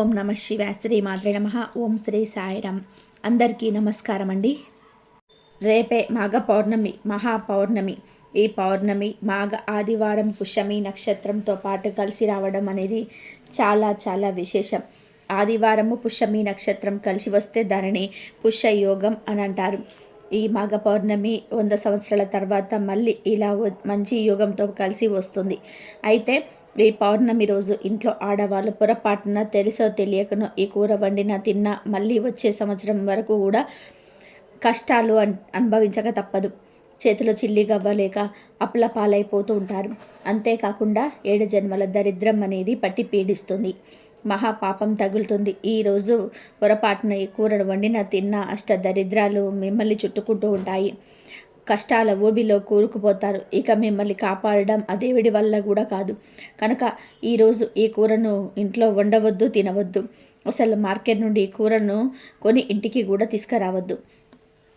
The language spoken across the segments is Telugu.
ఓం నమ శివాయ. శ్రీ మాత్రే నమః. ఓం శ్రీ సాయిరామ్. అందరికీ నమస్కారం అండి. రేపే మాఘ పౌర్ణమి, మహాపౌర్ణమి. ఈ పౌర్ణమి మాఘ ఆదివారం పుష్యమి నక్షత్రంతో పాటు కలిసి రావడం అనేది చాలా చాలా విశేషం. ఆదివారము పుష్యమి నక్షత్రం కలిసి వస్తే దానిని పుష్యయోగం అని అంటారు. ఈ మాఘ పౌర్ణమి 100 సంవత్సరాల తర్వాత మళ్ళీ ఇలా మంచి యోగంతో కలిసి వస్తుంది. అయితే ఈ పౌర్ణమి రోజు ఇంట్లో ఆడవాళ్ళు పొరపాటున తెలుసో తెలియకనో ఈ కూర వండిన తిన్నా మళ్ళీ వచ్చే సంవత్సరం వరకు కూడా కష్టాలు అనుభవించక తప్పదు. చేతిలో చిల్లి గవ్వలేక అప్పుల పాలైపోతూ ఉంటారు. అంతేకాకుండా 7 జన్మల దరిద్రం అనేది పట్టి పీడిస్తుంది. మహాపాపం తగులుతుంది. ఈరోజు పొరపాటున ఈ కూరను వండిన తిన్న దరిద్రాలు మిమ్మల్ని చుట్టుకుంటూ ఉంటాయి. కష్టాల ఊబిలో కూరుకుపోతారు. ఇక మిమ్మల్ని కాపాడడం ఆ దేవుడి వల్ల కూడా కాదు. కనుక ఈరోజు ఈ కూరను ఇంట్లో వండవద్దు, తినవద్దు. అసలు మార్కెట్ నుండి ఈ కూరను కొని ఇంటికి కూడా తీసుకురావద్దు.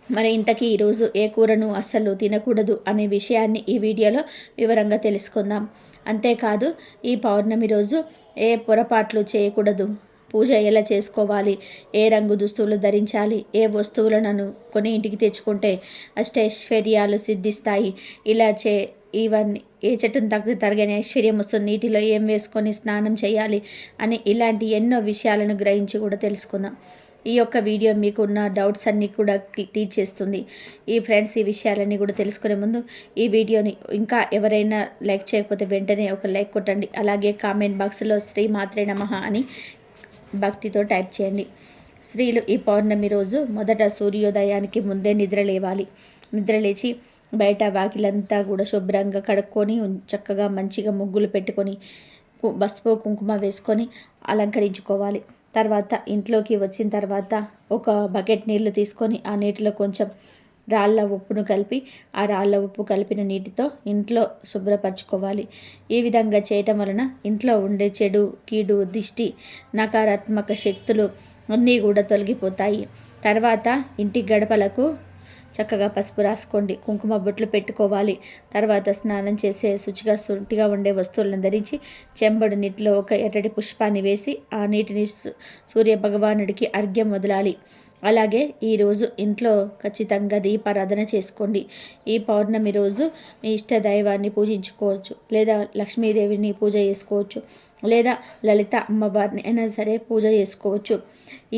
మరి ఇంతకీ ఈరోజు ఏ కూరను అస్సలు తినకూడదు అనే విషయాన్ని ఈ వీడియోలో వివరంగా తెలుసుకుందాం. అంతేకాదు ఈ పౌర్ణమి రోజు ఏ పొరపాట్లు చేయకూడదు, పూజ ఎలా చేసుకోవాలి, ఏ రంగు దుస్తువులు ధరించాలి, ఏ వస్తువులను కొని ఇంటికి తెచ్చుకుంటే అష్టైశ్వర్యాలు సిద్ధిస్తాయి, ఇవన్నీ ఏ చెట్టును తాకితే తరగని ఐశ్వర్యం వస్తుంది, నీటిలో ఏం వేసుకొని స్నానం చేయాలి అని ఇలాంటి ఎన్నో విషయాలను గ్రహించి కూడా తెలుసుకుందాం. ఈ యొక్క వీడియో మీకున్న డౌట్స్ అన్నీ కూడా టీచ్ చేస్తుంది. ఈ విషయాలన్నీ కూడా తెలుసుకునే ముందు ఈ వీడియోని ఇంకా ఎవరైనా లైక్ చేయకపోతే వెంటనే ఒక లైక్ కొట్టండి. అలాగే కామెంట్ బాక్స్లో శ్రీ మాత్రే నమః అని భక్తితో టైప్ చేయండి. స్త్రీలు ఈ పౌర్ణమి రోజు మొదట సూర్యోదయానికి ముందే నిద్రలేవాలి. నిద్రలేచి బయట వాకిలంతా కూడా శుభ్రంగా కడుక్కొని చక్కగా మంచిగా ముగ్గులు పెట్టుకొని పసుపు కుంకుమ వేసుకొని అలంకరించుకోవాలి. తర్వాత ఇంట్లోకి వచ్చిన తర్వాత ఒక బకెట్ నీళ్లు తీసుకొని ఆ నీటిలో కొంచెం రాళ్ళ ఉప్పును కలిపి ఆ రాళ్ళ ఉప్పు కలిపిన నీటితో ఇంట్లో శుభ్రపరచుకోవాలి. ఈ విధంగా చేయటం వలన ఇంట్లో ఉండే చెడు, కీడు, దిష్టి, నకారాత్మక శక్తులు అన్నీ కూడా తొలగిపోతాయి. తర్వాత ఇంటి గడపలకు చక్కగా పసుపు రాసుకోండి, కుంకుమ బొట్లు పెట్టుకోవాలి. తర్వాత స్నానం చేసే శుచిగా సుంటిగా ఉండే వస్తువులను ధరించి చెంబడు నీటిలో ఒక ఎర్రటి పుష్పాన్ని వేసి ఆ నీటిని సూర్య భగవానుడికి అర్ఘ్యం వదలాలి. అలాగే ఈరోజు ఇంట్లో ఖచ్చితంగా దీపారాధన చేసుకోండి. ఈ పౌర్ణమి రోజు మీ ఇష్ట దైవాన్ని పూజించుకోవచ్చు, లేదా లక్ష్మీదేవిని పూజ చేసుకోవచ్చు, లేదా లలిత అమ్మవారిని అయినా సరే పూజ చేసుకోవచ్చు.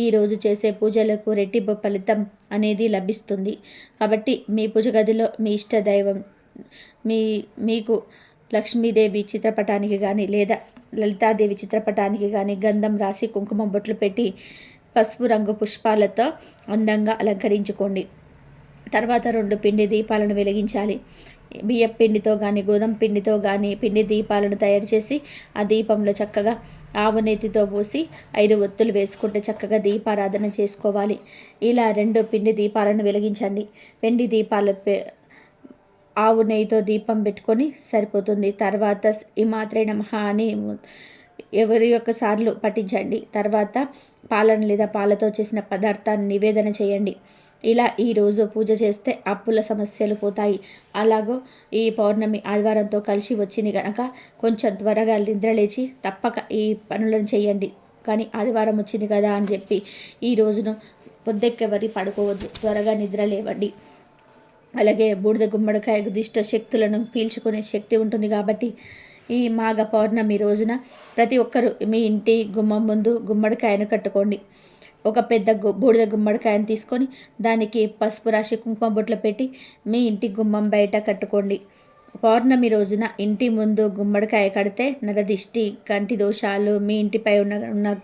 ఈరోజు చేసే పూజలకు రెట్టింపు ఫలితం అనేది లభిస్తుంది. కాబట్టి మీ పూజ గదిలో మీ ఇష్ట దైవం మీకు లక్ష్మీదేవి చిత్రపటానికి కానీ లేదా లలితాదేవి చిత్రపటానికి కానీ గంధం రాసి కుంకుమ బొట్లు పెట్టి పసుపు రంగు పుష్పాలతో అందంగా అలంకరించుకోండి. తర్వాత 2 పిండి దీపాలను వెలిగించాలి. బియ్యం పిండితో కానీ గోధుమ పిండితో కానీ పిండి దీపాలను తయారు చేసి ఆ దీపంలో చక్కగా ఆవు నెయ్యితో పోసి 5 ఒత్తులు వేసుకుంటే చక్కగా దీపారాధన చేసుకోవాలి. ఇలా 2 పిండి దీపాలను వెలిగించండి. పిండి దీపాలు ఆవు నెయ్యితో దీపం పెట్టుకొని సరిపోతుంది. తర్వాత ఈ మాత్రే నమః అని ఎవరి సార్లు పఠించండి. తర్వాత పాలన లేదా పాలతో చేసిన పదార్థాన్ని నివేదన చేయండి. ఇలా ఈరోజు పూజ చేస్తే అప్పుల సమస్యలు పోతాయి. అలాగో ఈ పౌర్ణమి ఆదివారంతో కలిసి వచ్చింది కనుక కొంచెం త్వరగా నిద్రలేచి తప్పక ఈ పనులను చేయండి. కానీ ఆదివారం వచ్చింది కదా అని చెప్పి ఈ రోజును పొద్దెక్కెవరి పడుకోవద్దు, త్వరగా నిద్ర లేవండి. అలాగే బూడిద గుమ్మడికాయ దుష్ట శక్తులను పీల్చుకునే శక్తి ఉంటుంది. కాబట్టి ఈ మాఘ పౌర్ణమి రోజున ప్రతి ఒక్కరూ మీ ఇంటి గుమ్మం ముందు గుమ్మడికాయను కట్టుకోండి. ఒక పెద్ద బూడిద గుమ్మడికాయను తీసుకొని దానికి పసుపు రాసి కుంకుమ బొట్లు పెట్టి మీ ఇంటి గుమ్మం బయట కట్టుకోండి. పౌర్ణమి రోజున ఇంటి ముందు గుమ్మడికాయ కడితే నరదిష్టి, కంటి దోషాలు, మీ ఇంటిపై ఉన్న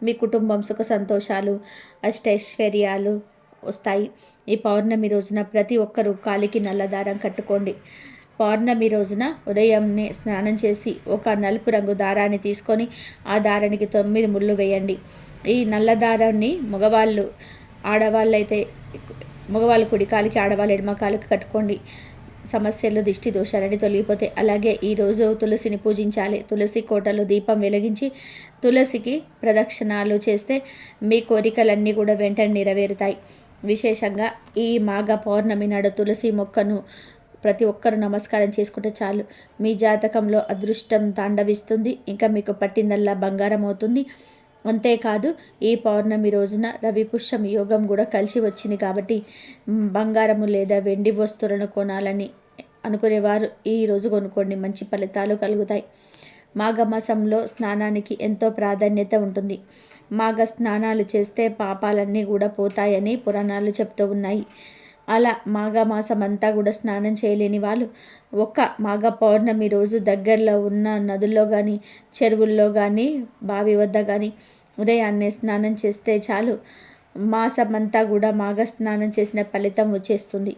మీ కుటుంబం సుఖ సంతోషాలు, అష్టైశ్వర్యాలు వస్తాయి. ఈ పౌర్ణమి రోజున ప్రతి ఒక్కరూ కాలికి నల్లదారం కట్టుకోండి. పౌర్ణమి రోజున ఉదయంనే స్నానం చేసి ఒక నలుపు రంగు దారాన్ని తీసుకొని ఆ దారానికి 9 ముళ్ళు వేయండి. ఈ నల్ల దారాన్ని ఆడవాళ్ళు అయితే మగవాళ్ళు కుడి కాలికి, ఆడవాళ్ళు ఎడమ కాలికి కట్టుకోండి. సమస్యలు, దిష్టి దోషాలని తొలగిపోతాయి. అలాగే ఈరోజు తులసిని పూజించాలి. తులసి కోటలో దీపం వెలిగించి తులసికి ప్రదక్షిణాలు చేస్తే మీ కోరికలన్నీ కూడా వెంటనే నెరవేరుతాయి. విశేషంగా ఈ మాఘ పౌర్ణమి నాడు తులసి మొక్కను ప్రతి ఒక్కరు నమస్కారం చేసుకుంటే చాలు, మీ జాతకంలో అదృష్టం తాండవిస్తుంది. ఇంకా మీకు పట్టిందల్లా బంగారం అవుతుంది. అంతేకాదు ఈ పౌర్ణమి రోజున రవి పుష్యం యోగం కూడా కలిసి వచ్చింది కాబట్టి బంగారము లేదా వెండి వస్తువులను కొనాలని అనుకునేవారు ఈ రోజు కొనుక్కోండి, మంచి ఫలితాలు కలుగుతాయి. మాఘమాసంలో స్నానానికి ఎంతో ప్రాధాన్యత ఉంటుంది. మాఘ స్నానాలు చేస్తే పాపాలన్నీ కూడా పోతాయని పురాణాలు చెప్తూ ఉన్నాయి. అలా మాఘమాసం అంతా కూడా స్నానం చేయలేని వాళ్ళు ఒక్క మాఘ పౌర్ణమి రోజు దగ్గరలో ఉన్న నదుల్లో కానీ చెరువుల్లో కానీ బావి వద్ద కానీ ఉదయాన్నే స్నానం చేస్తే చాలు, మాసమంతా కూడా మాఘ స్నానం చేసిన ఫలితం వచ్చేస్తుంది.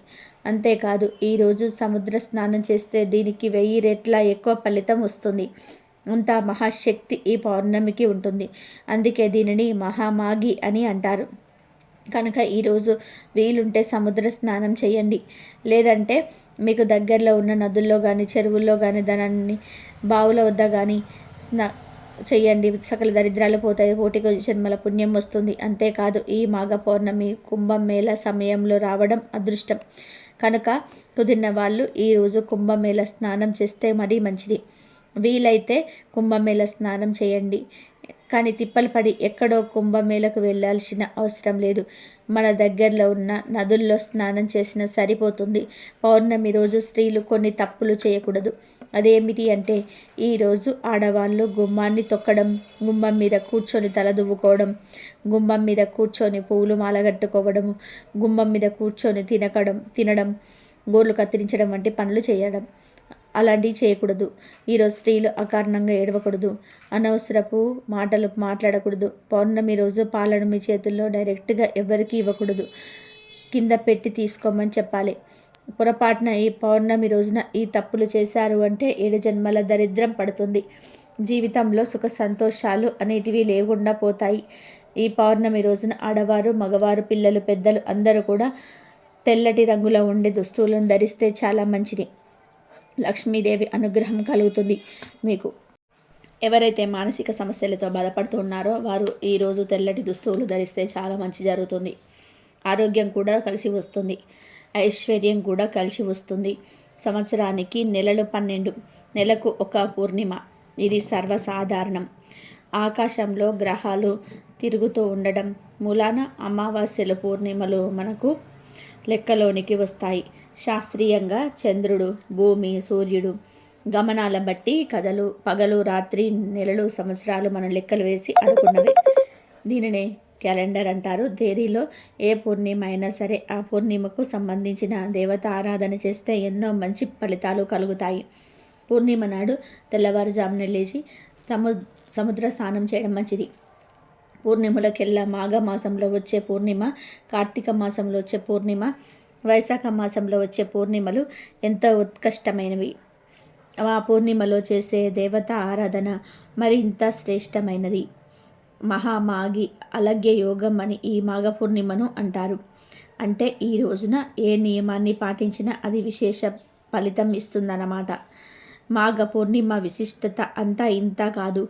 అంతేకాదు ఈరోజు సముద్ర స్నానం చేస్తే దీనికి 1000 రెట్ల ఎక్కువ ఫలితం వస్తుంది. అంత మహాశక్తి ఈ పౌర్ణమికి ఉంటుంది. అందుకే దీనిని మహామాఘి అని అంటారు. కనుక ఈరోజు వీలుంటే సముద్ర స్నానం చేయండి. లేదంటే మీకు దగ్గరలో ఉన్న నదుల్లో కానీ చెరువుల్లో కానీ దానాన్ని బావుల వద్ద కానీ చెయ్యండి. సకల దరిద్రాలు పోతాయి, కోటికి జన్మల పుణ్యం వస్తుంది. అంతేకాదు ఈ మాఘ పౌర్ణమి కుంభమేళ సమయంలో రావడం అదృష్టం. కనుక కుదిరిన వాళ్ళు ఈరోజు కుంభమేళ స్నానం చేస్తే మరీ మంచిది. వీలైతే కుంభమేళ స్నానం చేయండి. కానీ తిప్పలు పడి ఎక్కడో కుంభమేళకు వెళ్ళాల్సిన అవసరం లేదు. మన దగ్గరలో ఉన్న నదుల్లో స్నానం చేసినా సరిపోతుంది. పౌర్ణమి రోజు స్త్రీలు కొన్ని తప్పులు చేయకూడదు. అదేమిటి అంటే ఈరోజు ఆడవాళ్ళు గుమ్మాన్ని తొక్కడం, గుమ్మం మీద కూర్చొని తల దువ్వుకోవడం, గుమ్మం మీద కూర్చొని పువ్వులు మాలగట్టుకోవడము, గుమ్మం మీద కూర్చొని తినడం, గోర్లు కత్తిరించడం వంటి పనులు చేయడం. అలాంటివి చేయకూడదు. ఈరోజు స్త్రీలు అకారణంగా ఏడవకూడదు, అనవసరపు మాటలు మాట్లాడకూడదు. పౌర్ణమి రోజు పాలను మీ చేతుల్లో డైరెక్ట్గా ఎవరికి ఇవ్వకూడదు, కింద పెట్టి తీసుకోమని చెప్పాలి. పొరపాటున ఈ పౌర్ణమి రోజున ఈ తప్పులు చేశారు అంటే 7 జన్మల దరిద్రం పడుతుంది. జీవితంలో సుఖ సంతోషాలు అనేటివి లేకుండా పోతాయి. ఈ పౌర్ణమి రోజున ఆడవారు, మగవారు, పిల్లలు, పెద్దలు అందరూ కూడా తెల్లటి రంగులో ఉండే దుస్తువులను ధరిస్తే చాలా మంచిది. లక్ష్మీదేవి అనుగ్రహం కలుగుతుంది మీకు. ఎవరైతే మానసిక సమస్యలతో బాధపడుతున్నారో వారు ఈరోజు తెల్లటి దుస్తువులు ధరిస్తే చాలా మంచి జరుగుతుంది. ఆరోగ్యం కూడా కలిసి వస్తుంది, ఐశ్వర్యం కూడా కలిసి వస్తుంది. సంవత్సరానికి నెలలు 12, నెలకు ఒక పూర్ణిమ, ఇది సర్వసాధారణం. ఆకాశంలో గ్రహాలు తిరుగుతూ ఉండడం మూలాన అమావాస్యలు, పూర్ణిమలు మనకు లెక్కలోనికి వస్తాయి. శాస్త్రీయంగా చంద్రుడు, భూమి, సూర్యుడు గమనాల బట్టి పగలు, రాత్రి, నెలలు, సంవత్సరాలు మనం లెక్కలు వేసి అనుకున్నవే. దీనినే క్యాలెండర్ అంటారు. దేనిలో ఏ పూర్ణిమ అయినా సరే ఆ పూర్ణిమకు సంబంధించిన దేవత ఆరాధన చేస్తే ఎన్నో మంచి ఫలితాలు కలుగుతాయి. పూర్ణిమ నాడు తెల్లవారుజామున లేచి సముద్ర స్నానం చేయడం మంచిది. పూర్ణిమలకెల్లా మాఘ మాసంలో వచ్చే పూర్ణిమ, కార్తీక మాసంలో వచ్చే పూర్ణిమ, వైశాఖ మాసంలో వచ్చే పూర్ణిమలు ఎంతో ఉత్కృష్టమైనవి. ఆ పూర్ణిమలో చేసే దేవత ఆరాధన మరింత శ్రేష్టమైనది. మహామాఘి అలగ్య యోగం అని ఈ మాఘ పూర్ణిమను అంటారు. అంటే ఈ రోజున ఏ నియమాన్ని పాటించినా అది విశేష ఫలితం ఇస్తుందన్నమాట. మాఘ పూర్ణిమ విశిష్టత అంతా ఇంత కాదు.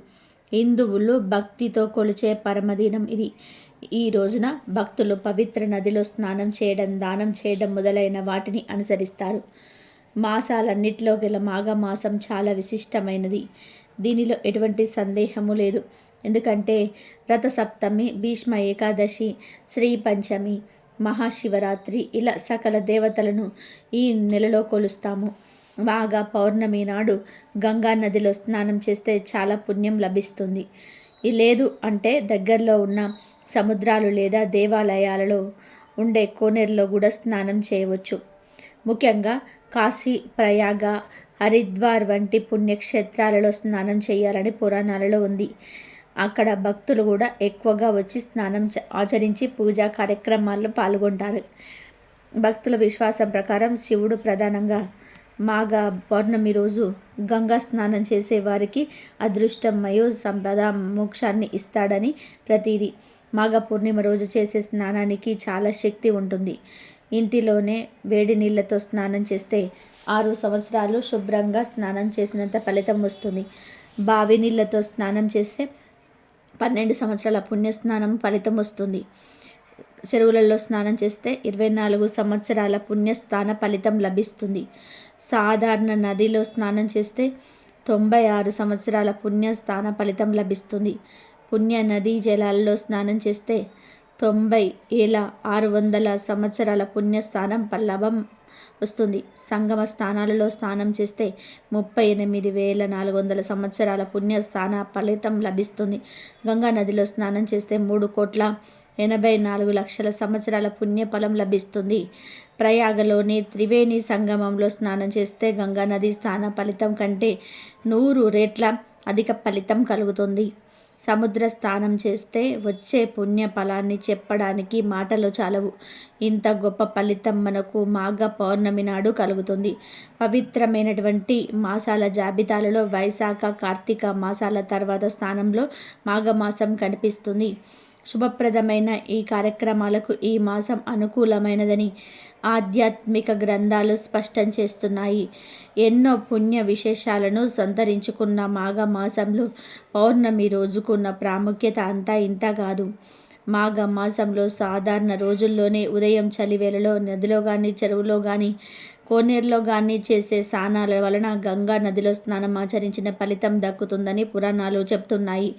హిందువులు భక్తితో కొలిచే పరమదినం ఇది. ఈ రోజున భక్తులు పవిత్ర నదిలో స్నానం చేయడం, దానం చేయడం మొదలైన వాటిని అనుసరిస్తారు. మాసాలన్నిటిలో గల మాఘమాసం చాలా విశిష్టమైనది. దీనిలో ఎటువంటి సందేహము లేదు. ఎందుకంటే రథసప్తమి, భీష్మ ఏకాదశి, శ్రీ పంచమి, మహాశివరాత్రి ఇలా సకల దేవతలను ఈ నెలలో కొలుస్తాము. మాఘ పౌర్ణమి నాడు గంగా నదిలో స్నానం చేస్తే చాలా పుణ్యం లభిస్తుంది. లేదు అంటే దగ్గరలో ఉన్న సముద్రాలు లేదా దేవాలయాలలో ఉండే కోనేరులో కూడా స్నానం చేయవచ్చు. ముఖ్యంగా కాశీ, ప్రయాగ, హరిద్వార్ వంటి పుణ్యక్షేత్రాలలో స్నానం చేయాలని పురాణాలలో ఉంది. అక్కడ భక్తులు కూడా ఎక్కువగా వచ్చి స్నానం ఆచరించి పూజా కార్యక్రమాల్లో పాల్గొంటారు. భక్తుల విశ్వాసం ప్రకారం శివుడు ప్రధానంగా మాఘ పౌర్ణమి రోజు గంగా స్నానం చేసే వారికి అదృష్టం, సంపద, మోక్షాన్ని ఇస్తాడని ప్రతీది. మాఘ పూర్ణిమ రోజు చేసే స్నానానికి చాలా శక్తి ఉంటుంది. ఇంటిలోనే వేడి నీళ్ళతో స్నానం చేస్తే 6 సంవత్సరాలు శుభ్రంగా స్నానం చేసినంత ఫలితం వస్తుంది. బావి నీళ్ళతో స్నానం చేస్తే 12 సంవత్సరాల పుణ్యస్నానం ఫలితం వస్తుంది. చెరువులలో స్నానం చేస్తే 24 సంవత్సరాల పుణ్యస్నాన ఫలితం లభిస్తుంది. సాధారణ నదిలో స్నానం చేస్తే 96 సంవత్సరాల పుణ్యస్నాన ఫలితం లభిస్తుంది. పుణ్య నదీ జలాల్లో స్నానం చేస్తే 90,600 సంవత్సరాల పుణ్యస్థానం లాభం వస్తుంది. సంగమ స్నానాలలో స్నానం చేస్తే 38,400 సంవత్సరాల పుణ్యస్థాన ఫలితం లభిస్తుంది. గంగా నదిలో స్నానం చేస్తే 3,84,00,000 సంవత్సరాల పుణ్యఫలం లభిస్తుంది. ప్రయాగలోని త్రివేణి సంగమంలో స్నానం చేస్తే గంగా నది స్నాన ఫలితం కంటే 100 రెట్ల అధిక ఫలితం కలుగుతుంది. సముద్ర స్నానం చేస్తే వచ్చే పుణ్య ఫలాన్ని చెప్పడానికి మాటలు చాలవు. ఇంత గొప్ప ఫలితం మనకు మాఘ పౌర్ణమి నాడు కలుగుతుంది. పవిత్రమైనటువంటి మాసాల జాబితాలలో వైశాఖ, కార్తీక మాసాల తర్వాత స్థానంలో మాఘమాసం కనిపిస్తుంది. శుభప్రదమైన ఈ కార్యక్రమాలకు ఈ మాసం అనుకూలమైనదని ఆధ్యాత్మిక గ్రంథాలు స్పష్టం చేస్తున్నాయి. ఎన్నో పుణ్య విశేషాలను సంతరించుకున్న మాఘమాసంలో పౌర్ణమి రోజుకున్న ప్రాముఖ్యత అంతా ఇంత కాదు. మాఘమాసంలో సాధారణ రోజుల్లోనే ఉదయం చలివేళలో నదిలో కానీ, చెరువులో కానీ, కోనేరులో కానీ చేసే స్నానాల వలన గంగా నదిలో స్నానం ఆచరించిన ఫలితం దక్కుతుందని పురాణాలు చెప్తున్నాయి.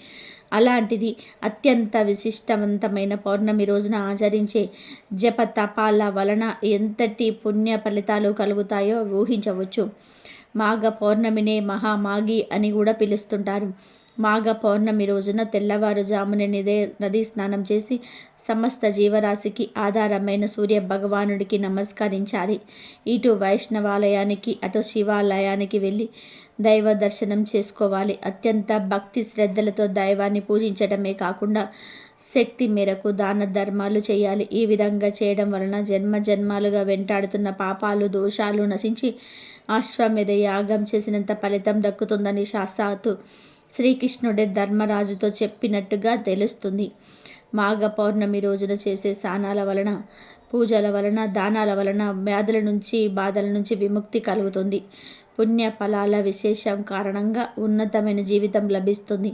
అలాంటిది అత్యంత విశిష్టవంతమైన పౌర్ణమి రోజున ఆచరించే జప తపాల వలన ఎంతటి పుణ్య ఫలితాలు కలుగుతాయో ఊహించవచ్చు. మాఘ పౌర్ణమినే మహామాఘి అని కూడా పిలుస్తుంటారు. మాఘ పౌర్ణమి రోజున తెల్లవారుజామున నదీ స్నానం చేసి సమస్త జీవరాశికి ఆధారమైన సూర్య భగవానుడికి నమస్కరించాలి. ఇటు వైష్ణవాలయానికి అటు శివాలయానికి వెళ్ళి దైవ దర్శనం చేసుకోవాలి. అత్యంత భక్తి శ్రద్ధలతో దైవాన్ని పూజించడమే కాకుండా శక్తి మేరకు దాన ధర్మాలు చేయాలి. ఈ విధంగా చేయడం వలన జన్మ జన్మాలుగా వెంటాడుతున్న పాపాలు, దోషాలు నశించి అశ్వమేధ యాగం చేసినంత ఫలితం దక్కుతుందని శాస్త్రాతు శ్రీకృష్ణుడే ధర్మరాజుతో చెప్పినట్టుగా తెలుస్తుంది. మాఘ పౌర్ణమి రోజున చేసే స్నానాల వలన, పూజల వలన, దానాల వలన వ్యాధుల నుంచి, బాధల నుంచి విముక్తి కలుగుతుంది. పుణ్య ఫలాల విశేషం కారణంగా ఉన్నతమైన జీవితం లభిస్తుంది.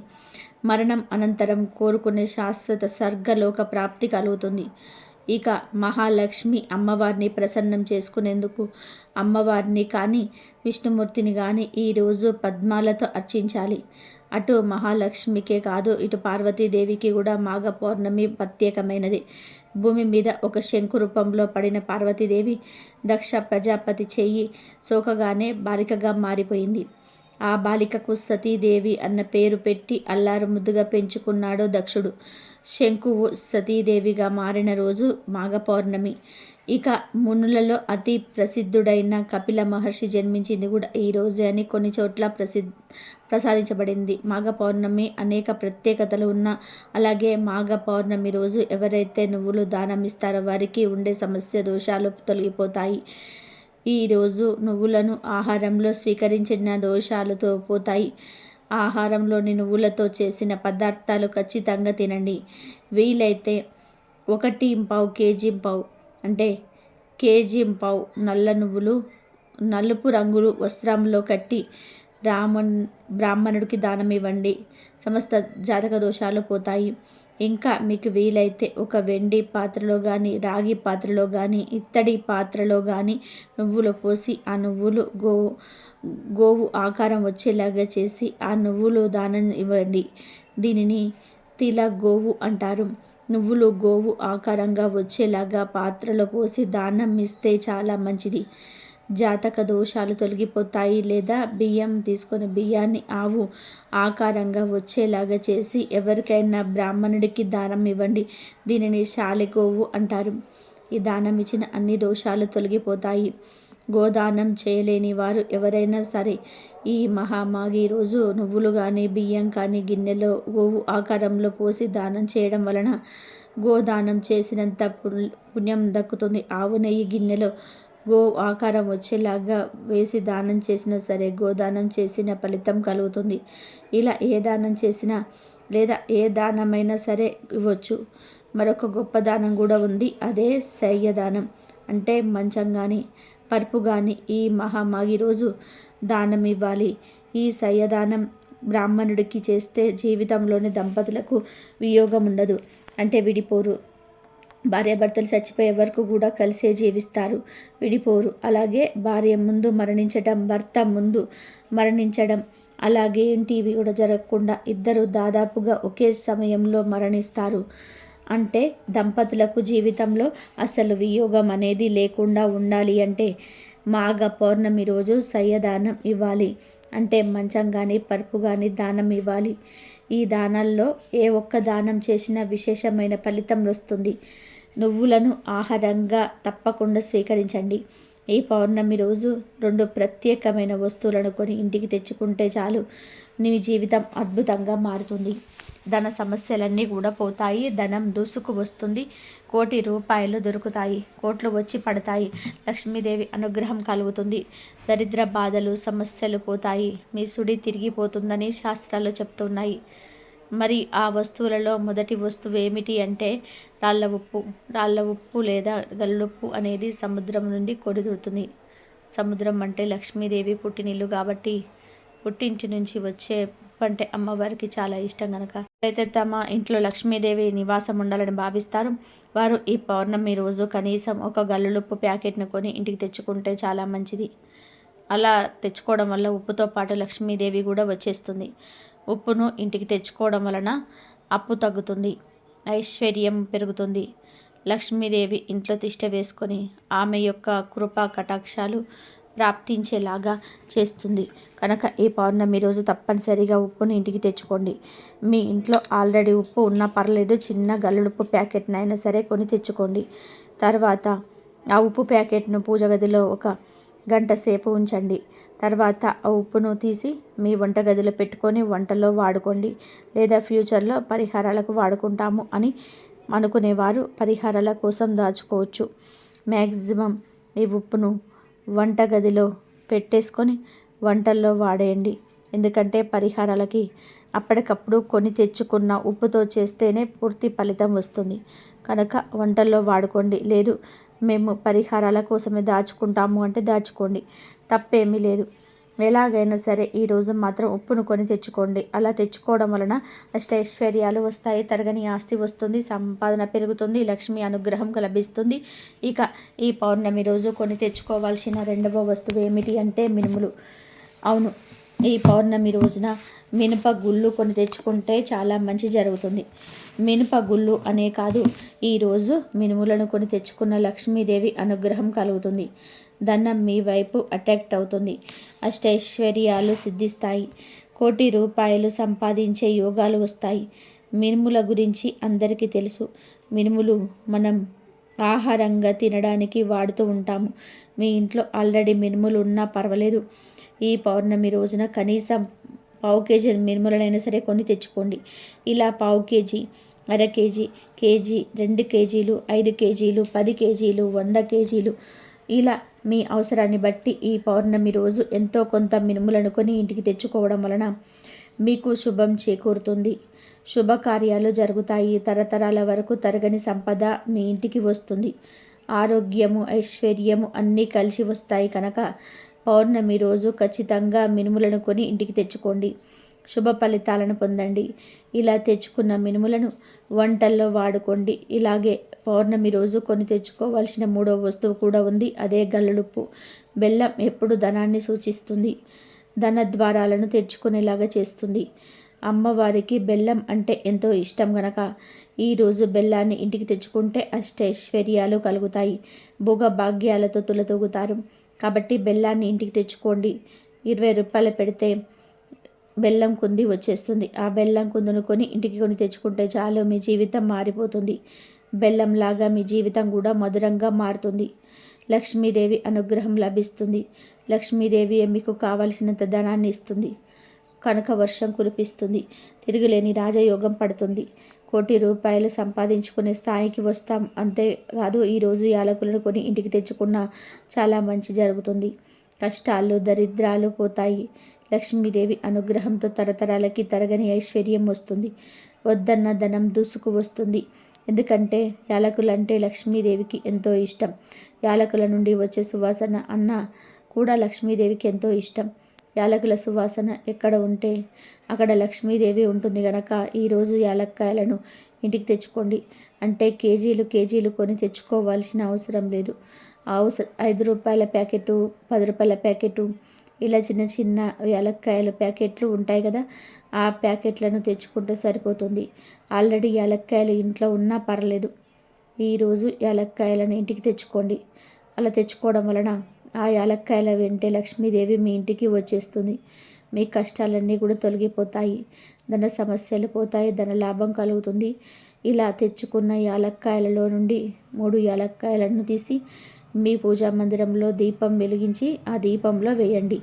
మరణం అనంతరం కోరుకునే శాశ్వత స్వర్గలోక ప్రాప్తి కలుగుతుంది. ఇక మహాలక్ష్మి అమ్మవారిని ప్రసన్నం చేసుకునేందుకు అమ్మవారిని కానీ, విష్ణుమూర్తిని కానీ ఈరోజు పద్మాలతో అర్చించాలి. అటు మహాలక్ష్మికే కాదు, ఇటు పార్వతీదేవికి కూడా మాఘ పౌర్ణమి ప్రత్యేకమైనది. భూమి మీద ఒక శంకు రూపంలో పడిన పార్వతీదేవి దక్ష ప్రజాపతి చెయ్యి సోకగానే బాలికగా మారిపోయింది. ఆ బాలికకు సతీదేవి అన్న పేరు పెట్టి అల్లారు ముద్దుగా పెంచుకున్నాడు దక్షుడు. శంకువు సతీదేవిగా మారిన రోజు మాఘ పౌర్ణమి. ఇక మునులలో అతి ప్రసిద్ధుడైన కపిల మహర్షి జన్మించింది కూడా ఈ రోజే అని కొన్ని చోట్ల ప్రసాదించబడింది. మాఘ పౌర్ణమి అనేక ప్రత్యేకతలు ఉన్న, అలాగే మాఘ పౌర్ణమి రోజు ఎవరైతే నువ్వులు దానం ఇస్తారో వారికి ఉండే సమస్య దోషాలు తొలగిపోతాయి. ఈరోజు నువ్వులను ఆహారంలో స్వీకరించిన దోషాలతో పోతాయి. ఆహారంలోని నువ్వులతో చేసిన పదార్థాలు ఖచ్చితంగా తినండి. వీలైతే 1.5 కేజీ అంటే కేజీ నల్ల నువ్వులు నలుపు రంగులు వస్త్రంలో కట్టి బ్రాహ్మణుడికి దానం ఇవ్వండి. సమస్త జాతక దోషాలు పోతాయి. ఇంకా మీకు వీలైతే ఒక వెండి పాత్రలో కానీ, రాగి పాత్రలో కానీ, ఇత్తడి పాత్రలో కానీ నువ్వులు పోసి ఆ నువ్వులు గోవు ఆకారం వచ్చేలాగా చేసి ఆ నువ్వులు దానం ఇవ్వండి. దీనిని తిల గోవు అంటారు. నువ్వులు గోవు ఆకారంగా వచ్చేలాగా పాత్రలో పోసి దానం ఇస్తే చాలా మంచిది. జాతక దోషాలు తొలగిపోతాయి. లేదా బియ్యం తీసుకొని బియ్యాన్ని ఆవు ఆకారంగా వచ్చేలాగా చేసి ఎవరికైనా బ్రాహ్మణుడికి దానం ఇవ్వండి. దీనిని శాలిగోవు అంటారు. ఈ దానం ఇచ్చిన అన్ని దోషాలు తొలగిపోతాయి. గోదానం చేయలేని వారు ఎవరైనా సరే ఈ మహామాఘి రోజు నువ్వులు కానీ, బియ్యం కానీ గిన్నెలో గోవు ఆకారంలో పోసి దానం చేయడం వలన గోదానం చేసినంత పుణ్యం దక్కుతుంది. ఆవు నెయ్యి గిన్నెలో గో ఆకారం వచ్చేలాగా వేసి దానం చేసినా సరే గోదానం చేసిన ఫలితం కలుగుతుంది. ఇలా ఏ దానం చేసినా లేదా ఏ దానమైనా సరే ఇవ్వచ్చు. మరొక గొప్ప దానం కూడా ఉంది. అదే శయ్యదానం. అంటే మంచం కానీ, పరుపు కానీ ఈ మహామాఘి రోజు దానం ఇవ్వాలి. ఈ శయ్యదానం బ్రాహ్మణుడికి చేస్తే జీవితంలోని దంపతులకు వియోగం ఉండదు. అంటే విడిపోరు. భార్యాభర్తలు చచ్చిపోయే వరకు కూడా కలిసే జీవిస్తారు, విడిపోరు. అలాగే భార్య ముందు మరణించడం, భర్త ముందు మరణించడం అలాగే ఏంటివి కూడా జరగకుండా ఇద్దరు దాదాపుగా ఒకే సమయంలో మరణిస్తారు. అంటే దంపతులకు జీవితంలో అసలు వియోగం అనేది లేకుండా ఉండాలి అంటే మాఘ పౌర్ణమి రోజు సయ్యదానం ఇవ్వాలి. అంటే మంచం కానీ పరుపు కానీ దానం ఇవ్వాలి. ఈ దానాల్లో ఏ ఒక్క దానం చేసినా విశేషమైన ఫలితం వస్తుంది. నువ్వులను ఆహారంగా తప్పకుండా స్వీకరించండి. ఈ పౌర్ణమి రోజు 2 ప్రత్యేకమైన వస్తువులను కొని ఇంటికి తెచ్చుకుంటే చాలు, నీ జీవితం అద్భుతంగా మారుతుంది. ధన సమస్యలన్నీ కూడా పోతాయి. ధనం దూసుకు వస్తుంది. కోటి రూపాయలు దొరుకుతాయి. కోట్లు వచ్చి పడతాయి. లక్ష్మీదేవి అనుగ్రహం కలుగుతుంది. దరిద్ర బాధలు సమస్యలు పోతాయి. మీ సుడి తిరిగిపోతుందని శాస్త్రాలు చెప్తున్నాయి. మరి ఆ వస్తువులలో మొదటి వస్తువు ఏమిటి అంటే రాళ్ళ ఉప్పు. రాళ్ళ ఉప్పు లేదా గల్లుప్పు అనేది సముద్రం నుండి కొడుతుంది. సముద్రం అంటే లక్ష్మీదేవి పుట్టినిల్లు కాబట్టి పుట్టింటి నుంచి వచ్చే ఉప్పు అంటే అమ్మవారికి చాలా ఇష్టం కనుక అయితే తమ ఇంట్లో లక్ష్మీదేవి నివాసం ఉండాలని భావిస్తారు వారు ఈ పౌర్ణమి రోజు కనీసం ఒక గల్లులుప్పు ప్యాకెట్ను కొని ఇంటికి తెచ్చుకుంటే చాలా మంచిది. అలా తెచ్చుకోవడం వల్ల ఉప్పుతో పాటు లక్ష్మీదేవి కూడా వచ్చేస్తుంది. ఉప్పును ఇంటికి తెచ్చుకోవడం వలన అప్పు తగ్గుతుంది, ఐశ్వర్యం పెరుగుతుంది. లక్ష్మీదేవి ఇంట్లో తిష్ట వేసుకొని ఆమె యొక్క కృపా కటాక్షాలు ప్రాప్తించేలాగా చేస్తుంది. కనుక ఈ పౌర్ణమి రోజు తప్పనిసరిగా ఉప్పును ఇంటికి తెచ్చుకోండి. మీ ఇంట్లో ఆల్రెడీ ఉప్పు ఉన్నా పర్లేదు, చిన్న గల్లుడుప్పు ప్యాకెట్నైనా సరే కొని తెచ్చుకోండి. తర్వాత ఆ ఉప్పు ప్యాకెట్ను పూజ గదిలో 1 గంట సేపు ఉంచండి. తర్వాత ఆ ఉప్పును తీసి మీ వంటగదిలో పెట్టుకొని వంటలో వాడుకోండి. లేదా ఫ్యూచర్లో పరిహారాలకు వాడుకుంటాము అని అనుకునేవారు పరిహారాల కోసం దాచుకోవచ్చు. మ్యాక్సిమం ఈ ఉప్పును వంటగదిలో పెట్టేసుకొని వంటల్లో వాడేయండి. ఎందుకంటే పరిహారాలకి అప్పటికప్పుడు కొని తెచ్చుకున్న ఉప్పుతో చేస్తేనే పూర్తి ఫలితం వస్తుంది. కనుక వంటల్లో వాడుకోండి. లేదు మేము పరిహారాల కోసమే దాచుకుంటాము అంటే దాచుకోండి, తప్పేమీ లేదు. ఎలాగైనా సరే ఈరోజు మాత్రం ఉప్పును కొని తెచ్చుకోండి. అలా తెచ్చుకోవడం వలన అష్టైశ్వర్యాలు వస్తాయి, తరగని ఆస్తి వస్తుంది, సంపాదన పెరుగుతుంది, లక్ష్మి అనుగ్రహం లభిస్తుంది. ఇక ఈ పౌర్ణమి రోజు కొని తెచ్చుకోవాల్సిన 2వ వస్తువు ఏమిటి అంటే మినుములు. అవును, ఈ పౌర్ణమి రోజున మినప గుళ్ళు కొని తెచ్చుకుంటే చాలా మంచి జరుగుతుంది. మినప గుళ్ళు అనే కాదు, ఈరోజు మినుములను కొని తెచ్చుకున్న లక్ష్మీదేవి అనుగ్రహం కలుగుతుంది. ధనం మీ వైపు అట్రాక్ట్ అవుతుంది. అష్టైశ్వర్యాలు సిద్ధిస్తాయి. కోటి రూపాయలు సంపాదించే యోగాలు వస్తాయి. మినుముల గురించి అందరికీ తెలుసు. మినుములు మనం ఆహారంగా తినడానికి వాడుతూ ఉంటాము. మీ ఇంట్లో ఆల్రెడీ మినుములు ఉన్నా పర్వాలేదు. ఈ పౌర్ణమి రోజున కనీసం 1/2 కేజీ మినుములనైనా సరే కొని తెచ్చుకోండి. ఇలా 1/2 కేజీ, అర కేజీ, కేజీ, 2 కేజీలు, 5 కేజీలు, 10 కేజీలు, 100 కేజీలు, ఇలా మీ అవసరాన్ని బట్టి ఈ పౌర్ణమి రోజు ఎంతో కొంత మినుములను కొని ఇంటికి తెచ్చుకోవడం వలన మీకు శుభం చేకూరుతుంది. శుభకార్యాలు జరుగుతాయి. తరతరాల వరకు తరగని సంపద మీ ఇంటికి వస్తుంది. ఆరోగ్యము, ఐశ్వర్యము అన్నీ కలిసి వస్తాయి. కనుక పౌర్ణమి రోజు ఖచ్చితంగా మినుములను కొని ఇంటికి తెచ్చుకోండి. శుభ ఫలితాలను పొందండి. ఇలా తెచ్చుకున్న మినుములను వంటల్లో వాడుకోండి. ఇలాగే పౌర్ణమి రోజు కొని తెచ్చుకోవాల్సిన 3వ వస్తువు కూడా ఉంది. అదే గల్లుడుప్పు. బెల్లం ఎప్పుడు ధనాన్ని సూచిస్తుంది, ధన ద్వారాలను తెచ్చుకునేలాగా చేస్తుంది. అమ్మవారికి బెల్లం అంటే ఎంతో ఇష్టం గనక ఈరోజు బెల్లాన్ని ఇంటికి తెచ్చుకుంటే అష్టైశ్వర్యాలు కలుగుతాయి. భోగ భాగ్యాలతో తులతూగుతారు. కాబట్టి బెల్లాన్ని ఇంటికి తెచ్చుకోండి. 20 రూపాయలు పెడితే బెల్లం కుంది వచ్చేస్తుంది. ఆ బెల్లం కుందును కొని ఇంటికి కొని తెచ్చుకుంటే చాలు, మీ జీవితం మారిపోతుంది. బెల్లంలాగా మీ జీవితం కూడా మధురంగా మారుతుంది. లక్ష్మీదేవి అనుగ్రహం లభిస్తుంది. లక్ష్మీదేవి మీకు కావలసినంత ధనాన్ని ఇస్తుంది. కనుక వర్షం కురిపిస్తుంది. తిరుగులేని రాజయోగం పడుతుంది. కోటి రూపాయలు సంపాదించుకునే స్థాయికి వస్తాం. అంతేకాదు ఈరోజు యాలకులను కొని ఇంటికి తెచ్చుకున్న చాలా మంచి జరుగుతుంది. కష్టాలు, దరిద్రాలు పోతాయి. లక్ష్మీదేవి అనుగ్రహంతో తరతరాలకి తరగని ఐశ్వర్యం వస్తుంది. వద్దన్న ధనం దూసుకు వస్తుంది. ఎందుకంటే యాలకులంటే లక్ష్మీదేవికి ఎంతో ఇష్టం. యాలకుల నుండి వచ్చే సువాసన అన్న కూడా లక్ష్మీదేవికి ఎంతో ఇష్టం. యాలకుల సువాసన ఎక్కడ ఉంటే అక్కడ లక్ష్మీదేవి ఉంటుంది కనుక ఈరోజు యాలక్కాయలను ఇంటికి తెచ్చుకోండి. అంటే కేజీలు కేజీలు కొని తెచ్చుకోవాల్సిన అవసరం లేదు. 5 రూపాయల ప్యాకెటు, 10 రూపాయల ప్యాకెటు, ఇలా చిన్న చిన్న యాలక్కాయల ప్యాకెట్లు ఉంటాయి కదా, ఆ ప్యాకెట్లను తెచ్చుకుంటే సరిపోతుంది. ఆల్రెడీ యాలక్కాయలు ఇంట్లో ఉన్నా పర్లేదు. ఈరోజు యాలక్కాయలను ఇంటికి తెచ్చుకోండి. అలా తెచ్చుకోవడం వలన ఆ యాలక్కాయల వెంటే లక్ష్మీదేవి మీ ఇంటికి వచ్చేస్తుంది. మీ కష్టాలన్నీ కూడా తొలగిపోతాయి, ధన సమస్యలు పోతాయి, ధన లాభం కలుగుతుంది. ఇలా తెచ్చుకున్న యాలక్కాయలలో నుండి 3 యాలక్కాయలను తీసి మీ పూజా మందిరంలో దీపం వెలిగించి ఆ దీపంలో వేయండి.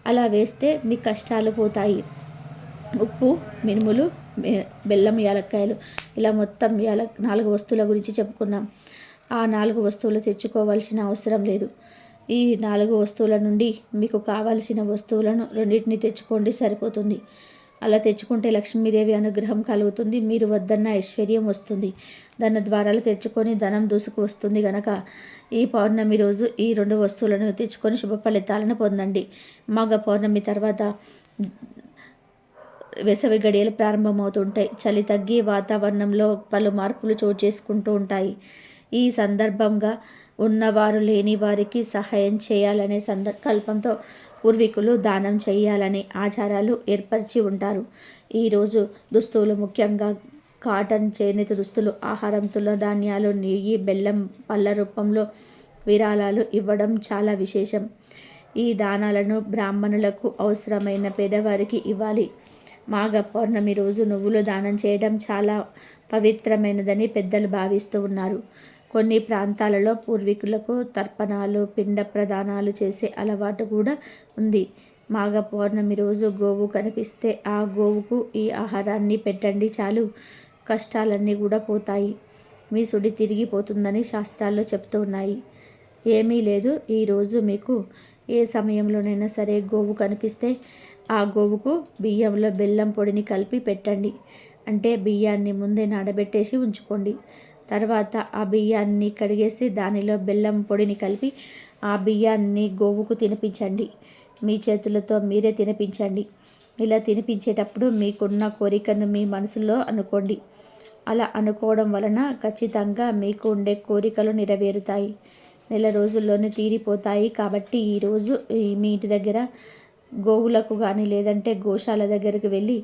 అలా వేస్తే మీ కష్టాలు పోతాయి. ఉప్పు, మినుములు, బెల్లం, యాలక్కాయలు ఇలా మొత్తం 4 వస్తువుల గురించి చెప్పుకున్నాం. ఆ 4 వస్తువులు తెచ్చుకోవాల్సిన అవసరం లేదు. ఈ 4 వస్తువుల నుండి మీకు కావాల్సిన వస్తువులను రెండింటిని తెచ్చుకోండి, సరిపోతుంది. అలా తెచ్చుకుంటే లక్ష్మీదేవి అనుగ్రహం కలుగుతుంది. మీరు వద్దన్న ఐశ్వర్యం వస్తుంది. ధన ద్వారాలు తెచ్చుకొని ధనం దూసుకు వస్తుంది గనక ఈ పౌర్ణమి రోజు ఈ 2 వస్తువులను తెచ్చుకొని శుభ ఫలితాలను పొందండి. మాఘ పౌర్ణమి తర్వాత వేసవి గడియలు ప్రారంభమవుతుంటాయి. చలి తగ్గి వాతావరణంలో పలు మార్పులు చోటు చేసుకుంటూ ఉంటాయి. ఈ సందర్భంగా ఉన్నవారు లేని వారికి సహాయం చేయాలనే సంకల్పంతో పూర్వీకులు దానం చేయాలనే ఆచారాలు ఏర్పరిచి ఉంటారు. ఈరోజు దుస్తులు, ముఖ్యంగా కాటన్, చేనేత దుస్తులు, ఆహారం, ధాన్యాలు, నెయ్యి, బెల్లం, పళ్ళ రూపంలో విరాళాలు ఇవ్వడం చాలా విశేషం. ఈ దానాలను బ్రాహ్మణులకు, అవసరమైన పేదవారికి ఇవ్వాలి. మాఘ పౌర్ణమి రోజు నువ్వులు దానం చేయడం చాలా పవిత్రమైనదని పెద్దలు భావిస్తూ ఉన్నారు. కొన్ని ప్రాంతాలలో పూర్వీకులకు తర్పణాలు, పిండ ప్రదానాలు చేసే అలవాటు కూడా ఉంది. మాఘ పౌర్ణమి రోజు గోవు కనిపిస్తే ఆ గోవుకు ఈ ఆహారాన్ని పెట్టండి, చాలు, కష్టాలన్నీ కూడా పోతాయి. మీ సుడి తిరిగిపోతుందని శాస్త్రాల్లో చెప్తూ ఉన్నాయి. ఏమీ లేదు, ఈరోజు మీకు ఏ సమయంలోనైనా సరే గోవు కనిపిస్తే ఆ గోవుకు బియ్యంలో బెల్లం పొడిని కలిపి పెట్టండి. అంటే బియ్యాన్ని ముందే నానబెట్టేసి ఉంచుకోండి. తర్వాత ఆ బియ్యాన్ని కడిగేసి దానిలో బెల్లం పొడిని కలిపి ఆ బియ్యాన్ని గోవుకు తినిపించండి. మీ చేతులతో మీరే తినిపించండి. ఇలా తినిపించేటప్పుడు మీకున్న కోరికను మీ మనసులో అనుకోండి. అలా అనుకోవడం వలన ఖచ్చితంగా మీకు ఉండే కోరికలు నెరవేరుతాయి. నెల రోజుల్లోనే తీరిపోతాయి. కాబట్టి ఈరోజు మీ ఇంటి దగ్గర గోవులకు కానీ లేదంటే గోశాల దగ్గరికి వెళ్ళి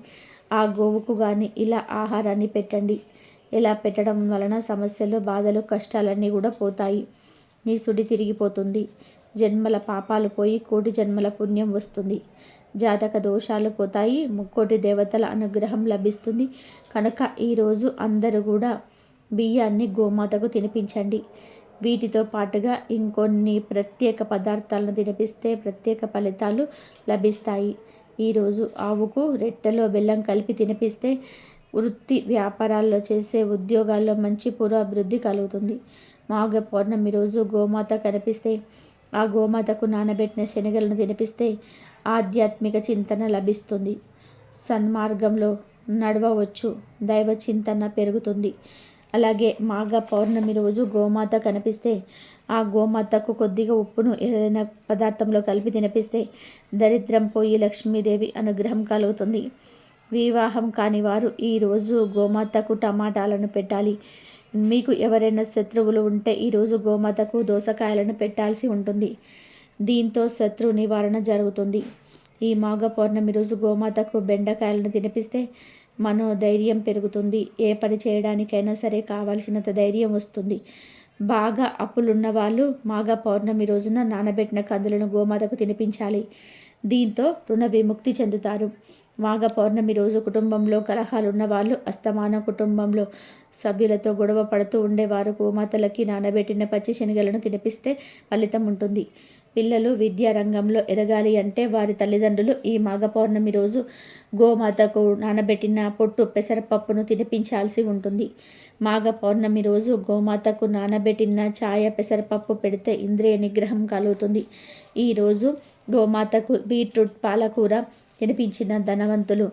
ఆ గోవుకు కానీ ఇలా ఆహారాన్ని పెట్టండి. ఇలా పెట్టడం వలన సమస్యలు, బాధలు, కష్టాలన్నీ కూడా పోతాయి. నీ సుడి తిరిగిపోతుంది. జన్మల పాపాలు పోయి కోటి జన్మల పుణ్యం వస్తుంది. జాతక దోషాలు పోతాయి. ముక్కోటి దేవతల అనుగ్రహం లభిస్తుంది. కనుక ఈరోజు అందరూ కూడా బియ్యాన్ని గోమాతకు తినిపించండి. వీటితో పాటుగా ఇంకొన్ని ప్రత్యేక పదార్థాలను తినిపిస్తే ప్రత్యేక ఫలితాలు లభిస్తాయి. ఈరోజు ఆవుకు రెట్టెలో బెల్లం కలిపి తినిపిస్తే వృత్తి వ్యాపారాల్లో చేసే ఉద్యోగాల్లో మంచి పురోభివృద్ధి కలుగుతుంది. మాఘ పౌర్ణమి రోజు గోమాత కనిపిస్తే ఆ గోమాతకు నానబెట్టిన శనగలను తినిపిస్తే ఆధ్యాత్మిక చింతన లభిస్తుంది. సన్మార్గంలో నడవవచ్చు, దైవ చింతన పెరుగుతుంది. అలాగే మాఘ పౌర్ణమి రోజు గోమాత కనిపిస్తే ఆ గోమాతకు కొద్దిగా ఉప్పును ఏదైనా పదార్థంలో కలిపి తినిపిస్తే దరిద్రం పోయి లక్ష్మీదేవి అనుగ్రహం కలుగుతుంది. వివాహం కాని వారు ఈరోజు గోమాతకు టమాటాలను పెట్టాలి. మీకు ఎవరైనా శత్రువులు ఉంటే ఈరోజు గోమాతకు దోసకాయలను పెట్టాల్సి ఉంటుంది. దీంతో శత్రు నివారణ జరుగుతుంది. ఈ మాఘ పౌర్ణమి రోజు గోమాతకు బెండకాయలను తినిపిస్తే మనోధైర్యం పెరుగుతుంది. ఏ పని చేయడానికైనా సరే కావాల్సినంత ధైర్యం వస్తుంది. బాగా అప్పులున్న వాళ్ళు మాఘ పౌర్ణమి రోజున నానబెట్టిన కందులను గోమాతకు తినిపించాలి. దీంతో రుణ విముక్తి చెందుతారు. మాఘ పౌర్ణమి రోజు కుటుంబంలో కలహాలున్న వాళ్ళు, అస్తమానం కుటుంబంలో సభ్యులతో గొడవ పడుతూ ఉండేవారు గోమాతలకి నానబెట్టిన పచ్చి శనగలను తినిపిస్తే ఫలితం ఉంటుంది. పిల్లలు విద్యారంగంలో ఎదగాలి అంటే వారి తల్లిదండ్రులు ఈ మాఘ పౌర్ణమి రోజు గోమాతకు నానబెట్టిన పొట్టు పెసరపప్పును తినిపించాల్సి ఉంటుంది. మాఘ పౌర్ణమి రోజు గోమాతకు నానబెట్టిన ఛాయ పెసరపప్పు పెడితే ఇంద్రియ నిగ్రహం కలుగుతుంది. ఈరోజు గోమాతకు బీట్రూట్ పాలకూర తినిపించిన ధనవంతులు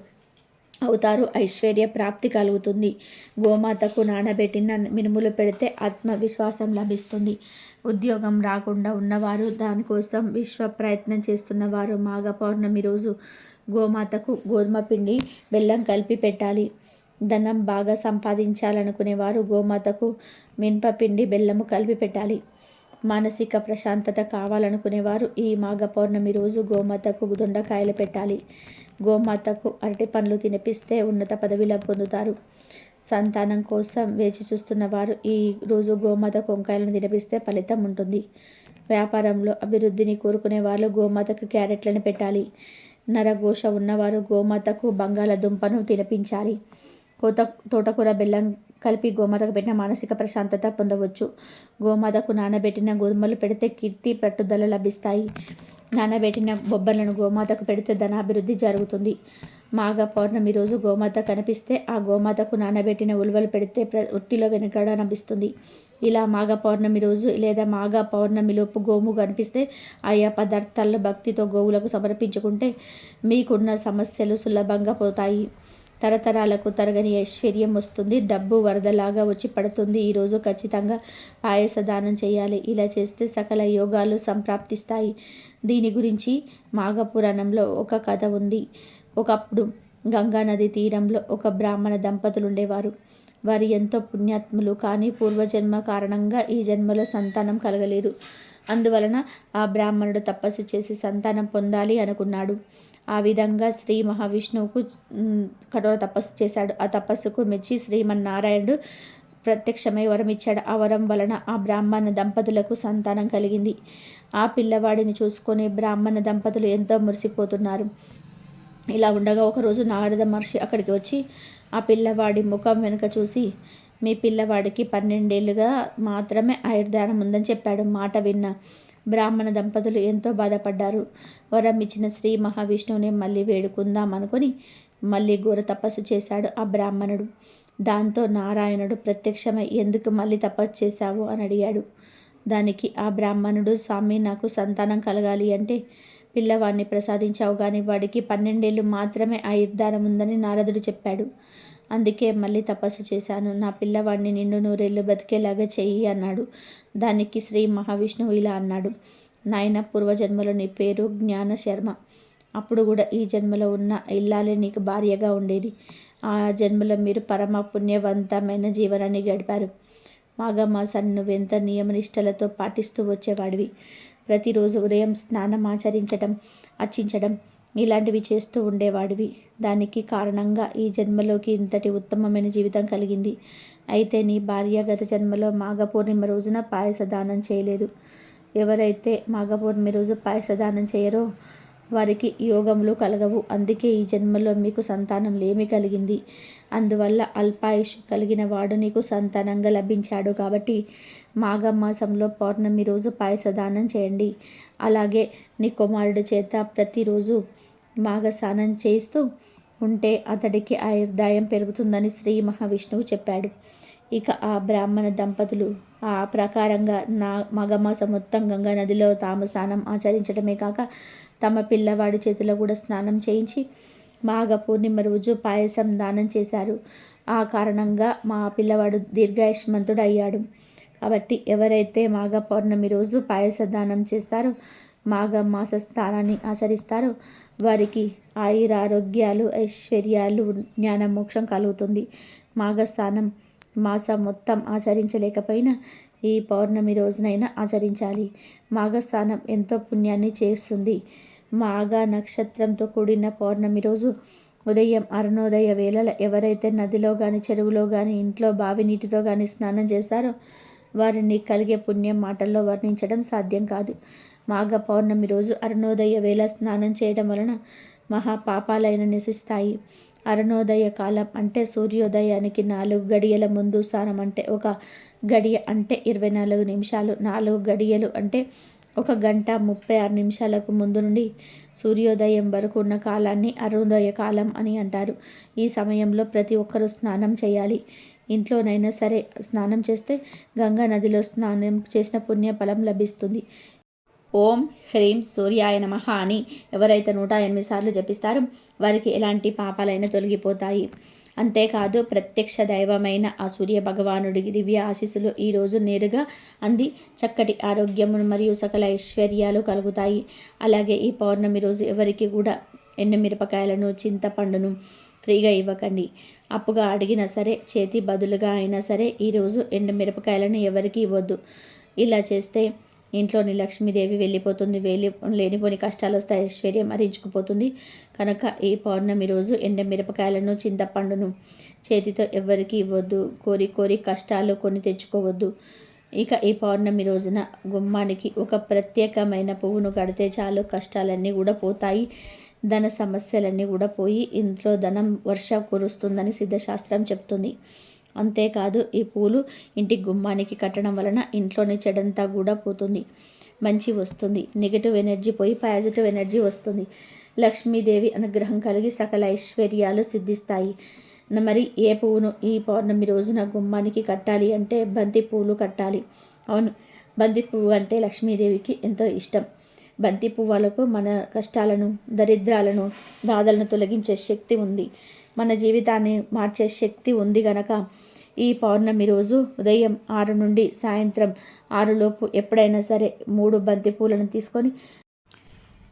అవుతారు. ఐశ్వర్య ప్రాప్తి కలుగుతుంది. గోమాతకు నానబెట్టిన మినుములు పెడితే ఆత్మవిశ్వాసం లభిస్తుంది. ఉద్యోగం రాకుండా ఉన్నవారు, దానికోసం విశ్వ ప్రయత్నం చేస్తున్నవారు మాఘ పౌర్ణమి రోజు గోమాతకు గోధుమ పిండి, బెల్లం కలిపి పెట్టాలి. ధనం బాగా సంపాదించాలనుకునేవారు గోమాతకు మినప పిండి, బెల్లము కలిపి పెట్టాలి. మానసిక ప్రశాంతత కావాలనుకునేవారు ఈ మాఘ పౌర్ణమి రోజు గోమాతకు దొండకాయలు పెట్టాలి. గోమాతకు అరటి పండ్లు తినిపిస్తే ఉన్నత పదవిలా పొందుతారు. సంతానం కోసం వేచి చూస్తున్న వారు ఈ రోజు గోమాతకు వంకాయలను తినిపిస్తే ఫలితం ఉంటుంది. వ్యాపారంలో అభివృద్ధిని కోరుకునే వాళ్ళు గోమాతకు క్యారెట్లను పెట్టాలి. నరఘోష ఉన్నవారు గోమాతకు బంగాళదుంపను తినిపించాలి. తోటకూర బెల్లం కలిపి గోమాతకు పెట్టిన మానసిక ప్రశాంతత పొందవచ్చు. గోమాతకు నానబెట్టిన గోధుమలు పెడితే కీర్తి పట్టుదల లభిస్తాయి. నానబెట్టిన బొబ్బర్లను గోమాతకు పెడితే ధనాభివృద్ధి జరుగుతుంది. మాఘ పౌర్ణమి రోజు గోమాత కనిపిస్తే ఆ గోమాతకు నానబెట్టిన ఉలువలు పెడితే వృత్తిలో వెనుకడ లభిస్తుంది. ఇలా మాఘ పౌర్ణమి రోజు లేదా మాఘ పౌర్ణమిలోపు గోము కనిపిస్తే ఆయా పదార్థాలను భక్తితో గోవులకు సమర్పించుకుంటే మీకున్న సమస్యలు సులభంగా పోతాయి. తరతరాలకు తరగని ఐశ్వర్యం వస్తుంది. డబ్బు వరదలాగా వచ్చి పడుతుంది. ఈరోజు ఖచ్చితంగా పాయస దానం చేయాలి. ఇలా చేస్తే సకల యోగాలు సంప్రాప్తిస్తాయి. దీని గురించి మాఘపురాణంలో ఒక కథ ఉంది. ఒకప్పుడు గంగా నది తీరంలో ఒక బ్రాహ్మణ దంపతులు ఉండేవారు. వారు ఎంతో పుణ్యాత్ములు. కానీ పూర్వజన్మ కారణంగా ఈ జన్మలో సంతానం కలగలేదు. అందువలన ఆ బ్రాహ్మణుడు తపస్సు చేసి సంతానం పొందాలి అనుకున్నాడు. ఆ విధంగా శ్రీ మహావిష్ణువుకు కఠోర తపస్సు చేశాడు. ఆ తపస్సుకు మెచ్చి శ్రీమన్నారాయణుడు ప్రత్యక్షమై వరం ఇచ్చాడు. ఆ వరం వలన ఆ బ్రాహ్మణ దంపతులకు సంతానం కలిగింది. ఆ పిల్లవాడిని చూసుకొని బ్రాహ్మణ దంపతులు ఎంతో మురిసిపోతున్నారు. ఇలా ఉండగా ఒకరోజు నారద మహర్షి అక్కడికి వచ్చి ఆ పిల్లవాడి ముఖం వెనుక చూసి, మీ పిల్లవాడికి 12 ఏళ్ళుగా మాత్రమే ఆయుర్దానం ఉందని చెప్పాడు. మాట విన్న బ్రాహ్మణ దంపతులు ఎంతో బాధపడ్డారు. వరం ఇచ్చిన శ్రీ మహావిష్ణువుని మళ్ళీ వేడుకుందాం అనుకుని మళ్ళీ ఘోర తపస్సు చేశాడు ఆ బ్రాహ్మణుడు. దాంతో నారాయణుడు ప్రత్యక్షమై ఎందుకు మళ్ళీ తపస్సు చేశావు అని అడిగాడు. దానికి ఆ బ్రాహ్మణుడు, స్వామి నాకు సంతానం కలగాలి అంటే పిల్లవాడిని ప్రసాదించావు కానీ వాడికి 12 ఏళ్ళు మాత్రమే ఆయుర్దానం ఉందని నారదుడు చెప్పాడు. అందుకే మళ్ళీ తపస్సు చేశాను. నా పిల్లవాడిని నిండు 100 ఏళ్ళు బతికేలాగా చెయ్యి అన్నాడు. దానికి శ్రీ మహావిష్ణువు ఇలా అన్నాడు, నాయన పూర్వజన్మలో నీ పేరు జ్ఞాన శర్మ. అప్పుడు కూడా ఈ జన్మలో ఉన్న ఇల్లాలే నీకు భార్యగా ఉండేది. ఆ జన్మలో మీరు పరమ పుణ్యవంతమైన జీవనాన్ని గడిపారు. మాఘమాసాన్ని నువ్వెంత నియమనిష్టలతో పాటిస్తూ వచ్చేవాడివి. ప్రతిరోజు ఉదయం స్నానం ఆచరించడం, అర్చించడం ఇలాంటివి చేస్తూ ఉండేవాడివి. దానికి కారణంగా ఈ జన్మలోకి ఇంతటి ఉత్తమమైన జీవితం కలిగింది. అయితే నీ భార్య గత జన్మలో మాఘ పౌర్ణమి రోజున పాయస దానం చేయలేదు. ఎవరైతే మాఘ పౌర్ణమి రోజు పాయస దానం చేయరో వారికి యోగములు కలగవు. అందుకే ఈ జన్మలో మీకు సంతానం లేమి కలిగింది. అందువల్ల అల్పాయుష్ కలిగిన వాడు నీకు సంతానంగా లభించాడు. కాబట్టి మాఘమాసంలో పౌర్ణమి రోజు పాయస దానం చేయండి. అలాగే నీ కుమారుడి చేత ప్రతిరోజు మాఘ స్నానం చేస్తూ ఉంటే అతడికి ఆయుర్దాయం పెరుగుతుందని శ్రీ మహావిష్ణువు చెప్పాడు. ఇక ఆ బ్రాహ్మణ దంపతులు ఆ ప్రకారంగా మాఘమాసం మొత్తం గంగా నదిలో తాము స్నానం ఆచరించడమే కాక తమ పిల్లవాడి చేతిలో కూడా స్నానం చేయించి మాఘ పూర్ణిమ రోజు పాయసం దానం చేశారు. ఆ కారణంగా మా పిల్లవాడు దీర్ఘాయుష్మంతుడు అయ్యాడు. కాబట్టి ఎవరైతే మాఘ పౌర్ణమి రోజు పాయస దానం చేస్తారో, మాఘ మాస స్నానాన్ని ఆచరిస్తారో వారికి ఆయురారోగ్యాలు, ఐశ్వర్యాలు, జ్ఞాన మోక్షం కలుగుతుంది. మాఘస్నానం మాసం మొత్తం ఆచరించలేకపోయినా ఈ పౌర్ణమి రోజునైనా ఆచరించాలి. మాఘస్నానం ఎంతో పుణ్యాన్ని చేస్తుంది. మాఘ నక్షత్రంతో కూడిన పౌర్ణమి రోజు ఉదయం అరుణోదయ వేళల ఎవరైతే నదిలో కానీ, చెరువులో కానీ, ఇంట్లో బావి నీటితో కానీ స్నానం చేస్తారో వారిని కలిగే పుణ్యం మాటల్లో వర్ణించడం సాధ్యం కాదు. మాఘ పౌర్ణమి రోజు అరుణోదయ వేళ స్నానం చేయడం వలన మహాపాపాలైన నశిస్తాయి. అరుణోదయ కాలం అంటే సూర్యోదయానికి 4 గడియల ముందు స్నానం. అంటే 1 గడియ అంటే 24 నిమిషాలు. 4 గడియలు అంటే 1 గంట 36 నిమిషాలకు ముందు నుండి సూర్యోదయం వరకు ఉన్న కాలాన్ని అరుణోదయ కాలం అని అంటారు. ఈ సమయంలో ప్రతి ఒక్కరూ స్నానం చేయాలి. ఇంట్లోనైనా సరే స్నానం చేస్తే గంగా నదిలో స్నానం చేసిన పుణ్య ఫలం లభిస్తుంది. ఓం హ్రీం సూర్యాయ నమః అని ఎవరైతే 108 సార్లు జపిస్తారో వారికి ఎలాంటి పాపాలైనా తొలగిపోతాయి. అంతేకాదు ప్రత్యక్ష దైవమైన ఆ సూర్య భగవానుడి దివ్య ఆశీస్సులు ఈరోజు నేరుగా అంది చక్కటి ఆరోగ్యము మరియు సకల ఐశ్వర్యాలు కలుగుతాయి. అలాగే ఈ పౌర్ణమి రోజు ఎవరికి కూడా ఎండుమిరపకాయలను, చింతపండును ఫ్రీగా ఇవ్వకండి. అప్పుగా అడిగినా సరే, చేతి బదులుగా అయినా సరే ఈరోజు ఎండుమిరపకాయలను ఎవరికి ఇవ్వద్దు. ఇలా చేస్తే ఇంట్లోని లక్ష్మీదేవి వెళ్ళిపోతుంది, లేనిపోని కష్టాలు వస్తాయి, ఐశ్వర్యం హరించుకుపోతుంది. కనుక ఈ పౌర్ణమి రోజు ఎండమిరపకాయలను, చింతపండును చేతితో ఎవరికి ఇవ్వద్దు. కోరి కోరి కష్టాలు కొని తెచ్చుకోవద్దు. ఇక ఈ పౌర్ణమి రోజున గుమ్మానికి ఒక ప్రత్యేకమైన పువ్వును కడితే చాలు, కష్టాలన్నీ కూడా పోతాయి, ధన సమస్యలన్నీ కూడా పోయి ఇంట్లో ధనం వర్ష కురుస్తుందని సిద్ధశాస్త్రం చెప్తుంది. అంతేకాదు ఈ పూలు ఇంటి గుమ్మానికి కట్టడం వలన ఇంట్లోని చెడంతా కూడా పోతుంది, మంచి వస్తుంది, నెగిటివ్ ఎనర్జీ పోయి పాజిటివ్ ఎనర్జీ వస్తుంది, లక్ష్మీదేవి అనుగ్రహం కలిగి సకల ఐశ్వర్యాలు సిద్ధిస్తాయి. మరి ఏ పువ్వును ఈ పౌర్ణమి రోజున గుమ్మానికి కట్టాలి అంటే బంతి పువ్వులు కట్టాలి. అవును, బంతి పువ్వు అంటే లక్ష్మీదేవికి ఎంతో ఇష్టం. బంతి పువ్వులకు మన కష్టాలను, దరిద్రాలను, బాధలను తొలగించే శక్తి ఉంది, మన జీవితాన్ని మార్చే శక్తి ఉంది. గనక ఈ పౌర్ణమి రోజు ఉదయం 6 నుండి సాయంత్రం 6 లోపు ఎప్పుడైనా సరే 3 బంతి పూలను తీసుకొని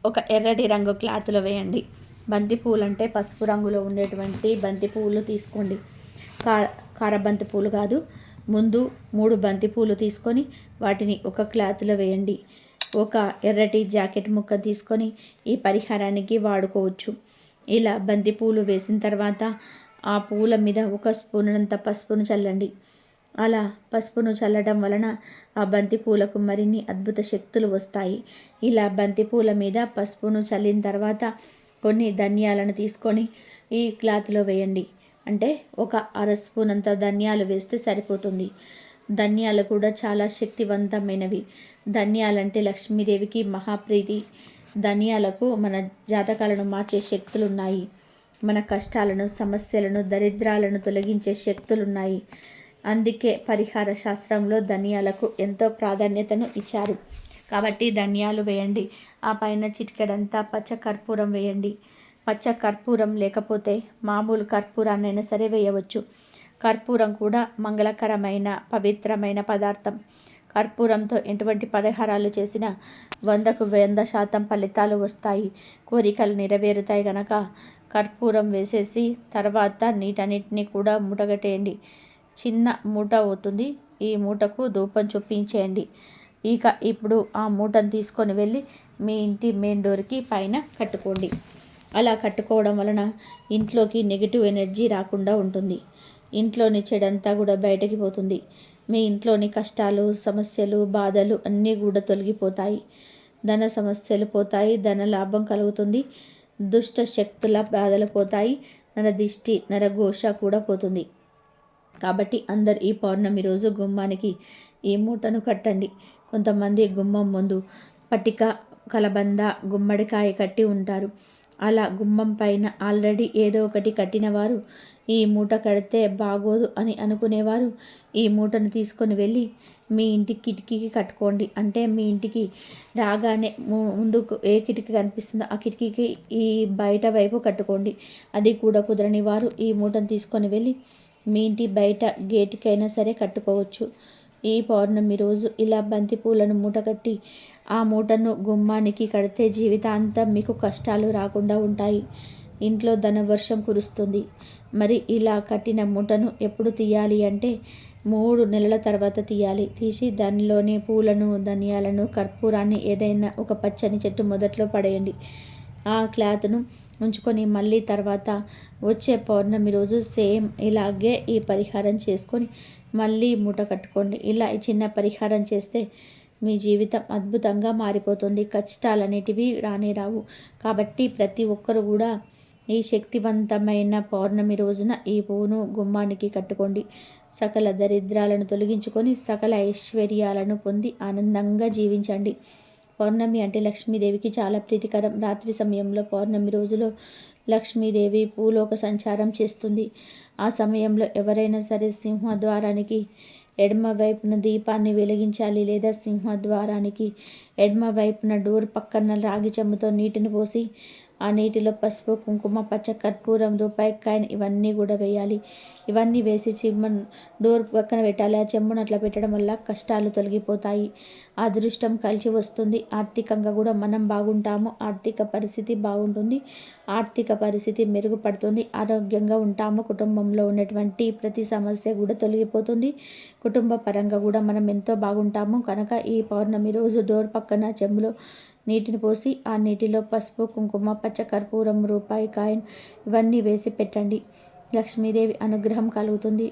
ఒక ఎర్రటి రంగు క్లాత్లో వేయండి. బంతి పువ్వులు అంటే పసుపు రంగులో ఉండేటువంటి బంతి పువ్వులు తీసుకోండి, కారబంతి పూలు కాదు. ముందు 3 బంతి పూలు తీసుకొని వాటిని ఒక క్లాత్లో వేయండి. ఒక ఎర్రటి జాకెట్ ముక్క తీసుకొని ఈ పరిహారానికి వాడుకోవచ్చు. ఇలా బంతి పూలు వేసిన తర్వాత ఆ పువ్వుల మీద 1 స్పూనంత పసుపును చల్లండి. అలా పసుపును చల్లడం వలన ఆ బంతి పూలకు మరిన్ని అద్భుత శక్తులు వస్తాయి. ఇలా బంతి పూల మీద పసుపును చల్లిన తర్వాత కొన్ని ధనియాలను తీసుకొని ఈ క్లాత్లో వేయండి. అంటే ఒక 1/2 స్పూన్ అంత ధనియాలు వేస్తే సరిపోతుంది. ధనియాలు కూడా చాలా శక్తివంతమైనవి. ధనియాలంటే లక్ష్మీదేవికి మహాప్రీతి. ధనియాలకు మన జాతకాలను మార్చే శక్తులున్నాయి, మన కష్టాలను, సమస్యలను, దరిద్రాలను తొలగించే శక్తులున్నాయి. అందుకే పరిహార శాస్త్రంలో ధనియాలకు ఎంతో ప్రాధాన్యతను ఇచ్చారు. కాబట్టి ధనియాలు వేయండి. ఆ పైన చిటికెడంతా పచ్చ కర్పూరం వేయండి. పచ్చ కర్పూరం లేకపోతే మామూలు కర్పూరాన్నైనా సరే వేయవచ్చు. కర్పూరం కూడా మంగళకరమైన పవిత్రమైన పదార్థం. కర్పూరంతో ఎటువంటి పరిహారాలు చేసినా 100కు 100% ఫలితాలు వస్తాయి, కోరికలు నెరవేరుతాయి. గనక కర్పూరం వేసేసి తర్వాత నీటన్నిటిని కూడా మూటగట్టేయండి. చిన్న మూట అవుతుంది, ఈ మూటకు ధూపం చూపించేయండి. ఇప్పుడు ఆ మూటను తీసుకొని వెళ్ళి మీ ఇంటి మెయిన్ డోర్కి పైన కట్టుకోండి. అలా కట్టుకోవడం వలన ఇంట్లోకి నెగిటివ్ ఎనర్జీ రాకుండా ఉంటుంది, ఇంట్లోని చెడంతా కూడా బయటకి పోతుంది, మీ ఇంట్లోని కష్టాలు, సమస్యలు, బాధలు అన్నీ కూడా తొలగిపోతాయి, ధన సమస్యలు పోతాయి, ధన లాభం కలుగుతుంది, దుష్ట శక్తుల బాధలు పోతాయి, నరదిష్టి నరఘోష కూడా పోతుంది. కాబట్టి అందరు ఈ పౌర్ణమి రోజు గుమ్మానికి ఈ మూటను కట్టండి. కొంతమంది గుమ్మం ముందు పట్టిక, కలబంద, గుమ్మడికాయ కట్టి ఉంటారు. అలా గుమ్మం పైన ఆల్రెడీ ఏదో ఒకటి కట్టిన వారు ఈ మూట కడితే బాగోదు అని అనుకునేవారు ఈ మూటను తీసుకొని వెళ్ళి మీ ఇంటి కిటికీకి కట్టుకోండి. అంటే మీ ఇంటికి రాగానే ముందుకు ఏ కిటికీ కనిపిస్తుందో ఆ కిటికీకి ఈ బయట వైపు కట్టుకోండి. అది కూడా కుదరని వారు ఈ మూటను తీసుకొని వెళ్ళి మీ ఇంటి బయట గేటుకైనా సరే కట్టుకోవచ్చు. ఈ పౌర్ణమి రోజు ఇలా బంతి పూలను మూట కట్టి ఆ మూటను గుమ్మానికి కడితే జీవితాంతం మీకు కష్టాలు రాకుండా ఉంటాయి, ఇంట్లో ధనవర్షం కురుస్తుంది. మరి ఇలా కట్టిన మూటను ఎప్పుడు తీయాలి అంటే 3 నెలల తర్వాత తీయాలి. తీసి దానిలోని పూలను, ధనియాలను, కర్పూరాన్ని ఏదైనా ఒక పచ్చని చెట్టు మొదట్లో పడేయండి. ఆ క్లాత్ను ఉంచుకొని మళ్ళీ తర్వాత వచ్చే పౌర్ణమి రోజు సేమ్ ఇలాగే ఈ పరిహారం చేసుకొని మళ్ళీ మూట కట్టుకోండి. ఇలా ఈ చిన్న పరిహారం చేస్తే మీ జీవితం అద్భుతంగా మారిపోతుంది, కష్టాలనేటివి రానే రావు. కాబట్టి ప్రతి ఒక్కరు కూడా ఈ శక్తివంతమైన పౌర్ణమి రోజున ఈ పువ్వును గుమ్మానికి కట్టుకోండి. సకల దరిద్రాలను తొలగించుకొని సకల ఐశ్వర్యాలను పొంది ఆనందంగా జీవించండి. పౌర్ణమి అంటే లక్ష్మీదేవికి చాలా ప్రీతికరం. రాత్రి సమయంలో పౌర్ణమి రోజులో లక్ష్మీదేవి భూలోక సంచారం చేస్తుంది. ఆ సమయంలో ఎవరైనా సరే సింహద్వారానికి ఎడమ వైపున దీపాన్ని వెలిగించాలి, లేదా సింహద్వారానికి ఎడమ వైపున డోర్ పక్కన రాగి చెంబుతో నీటిని పోసి ఆ నీటిలో పసుపు, కుంకుమ, పచ్చ కర్పూరం, రూపాయి కాయిన్ ఇవన్నీ కూడా వేయాలి. ఇవన్నీ వేసి డోర్ పక్కన పెట్టాలి. ఆ చెంబును అట్లా పెట్టడం వల్ల కష్టాలు తొలగిపోతాయి, అదృష్టం కలిసి వస్తుంది. ఆర్థికంగా కూడా మనం బాగుంటాము, ఆర్థిక పరిస్థితి బాగుంటుంది, ఆర్థిక పరిస్థితి మెరుగుపడుతుంది, ఆరోగ్యంగా ఉంటాము. కుటుంబంలో ఉన్నటువంటి ప్రతి సమస్య కూడా తొలగిపోతుంది. కుటుంబ పరంగా కూడా మనం ఎంతో బాగుంటాము. కనుక ఈ పౌర్ణమి రోజు డోర్ పక్కన చెంబులో నీటిని పోసి ఆ నీటిలో పసుపు, కుంకుమ, పచ్చ కర్పూరం, రూపాయి కాయిన్ ఇవన్నీ వేసి పెట్టండి. లక్ష్మీదేవి అనుగ్రహం కలుగుతుంది.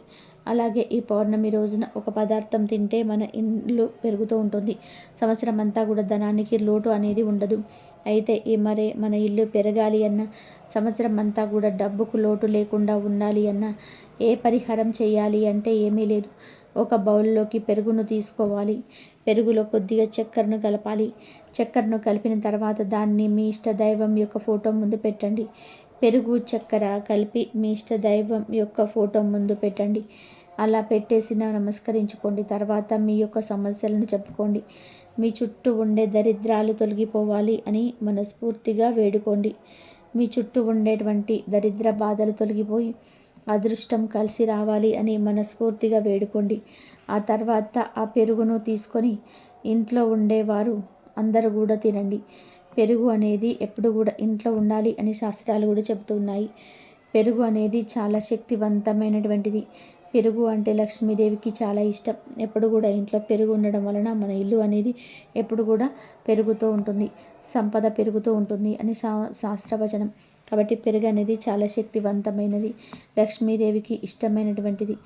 అలాగే ఈ పౌర్ణమి రోజున ఒక పదార్థం తింటే మన ఇల్లు పెరుగుతూ ఉంటుంది. సంవత్సరం అంతా కూడా ధనానికి లోటు అనేది ఉండదు. అయితే మన ఇల్లు పెరగాలి అన్న, సంవత్సరం అంతా కూడా డబ్బుకు లోటు లేకుండా ఉండాలి అన్న ఏ పరిహారం చేయాలి అంటే ఏమీ లేదు. ఒక బౌల్లోకి పెరుగును తీసుకోవాలి. పెరుగులో కొద్దిగా చక్కెరను కలపాలి. చక్కెరను కలిపిన తర్వాత దాన్ని మీ ఇష్ట దైవం యొక్క ఫోటో ముందు పెట్టండి. పెరుగు, చక్కెర కలిపి మీ ఇష్ట దైవం యొక్క ఫోటో ముందు పెట్టండి. అలా పెట్టేసిన నమస్కరించుకోండి. తర్వాత మీ యొక్క సమస్యలను చెప్పుకోండి. మీ చుట్టూ ఉండే దరిద్రాలు తొలగిపోవాలి అని మనస్ఫూర్తిగా వేడుకోండి. మీ చుట్టూ ఉండేటువంటి దరిద్ర బాధలు తొలగిపోయి అదృష్టం కలిసి రావాలి అని మనస్ఫూర్తిగా వేడుకోండి. ఆ తర్వాత ఆ పెరుగును తీసుకొని ఇంట్లో ఉండేవారు అందరూ కూడా తినండి. పెరుగు అనేది ఎప్పుడు కూడా ఇంట్లో ఉండాలి అని శాస్త్రాలు కూడా చెబుతున్నాయి. పెరుగు అనేది చాలా శక్తివంతమైనటువంటిది. పెరుగు అంటే లక్ష్మీదేవికి చాలా ఇష్టం. ఎప్పుడు కూడా ఇంట్లో పెరుగు ఉండడం వలన మన ఇల్లు అనేది ఎప్పుడు కూడా పెరుగుతూ ఉంటుంది, సంపద పెరుగుతూ ఉంటుంది అని శాస్త్రవచనం. కాబట్టి పెరుగు అనేది చాలా శక్తివంతమైనది, లక్ష్మీదేవికి ఇష్టమైనటువంటిది.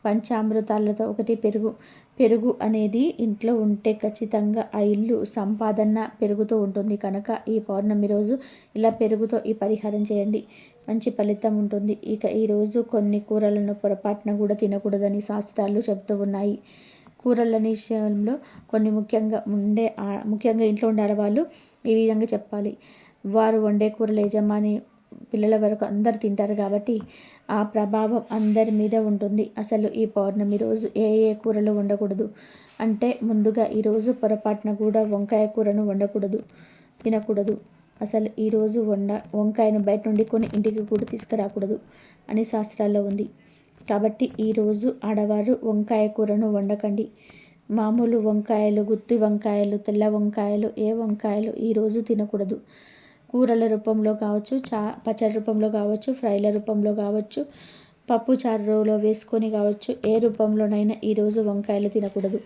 పంచామృతాలతో ఒకటి పెరుగు. పెరుగు అనేది ఇంట్లో ఉంటే ఖచ్చితంగా ఆ ఇల్లు సంపాదన పెరుగుతూ ఉంటుంది. కనుక ఈ పౌర్ణమి రోజు ఇలా పెరుగుతో ఈ పరిహారం చేయండి, మంచి ఫలితం ఉంటుంది. ఇక ఈరోజు కొన్ని కూరలను పొరపాటున కూడా తినకూడదని శాస్త్రాలు చెబుతూ ఉన్నాయి. కూరల విషయంలో కొన్ని ముఖ్యంగా ఇంట్లో ఉండే ఆడవాళ్ళు ఈ విధంగా చెప్పాలి. వారు వండే కూరల యజమాని పిల్లల వరకు అందరు తింటారు కాబట్టి ఆ ప్రభావం అందరి మీద ఉంటుంది. అసలు ఈ పౌర్ణమి రోజు ఏ ఏ కూరలు వండకూడదు అంటే, ముందుగా ఈరోజు పొరపాటున కూడా వంకాయ కూరను వండకూడదు, తినకూడదు. అసలు ఈరోజు వంకాయను బయట నుండి కొని ఇంటికి కూడా తీసుకురాకూడదు అని శాస్త్రాల్లో ఉంది. కాబట్టి ఈరోజు ఆడవారు వంకాయ కూరను వండకండి. మామూలు వంకాయలు, గుత్తి వంకాయలు, తెల్ల వంకాయలు, ఏ వంకాయలు ఈరోజు తినకూడదు. కూరల రూపంలో కావచ్చు, పచ్చడి రూపంలో కావచ్చు, ఫ్రైల రూపంలో కావచ్చు, పప్పు చారులో వేసుకొని కావచ్చు, ఏ రూపంలోనైనా ఈరోజు వంకాయలు తినకూడదు.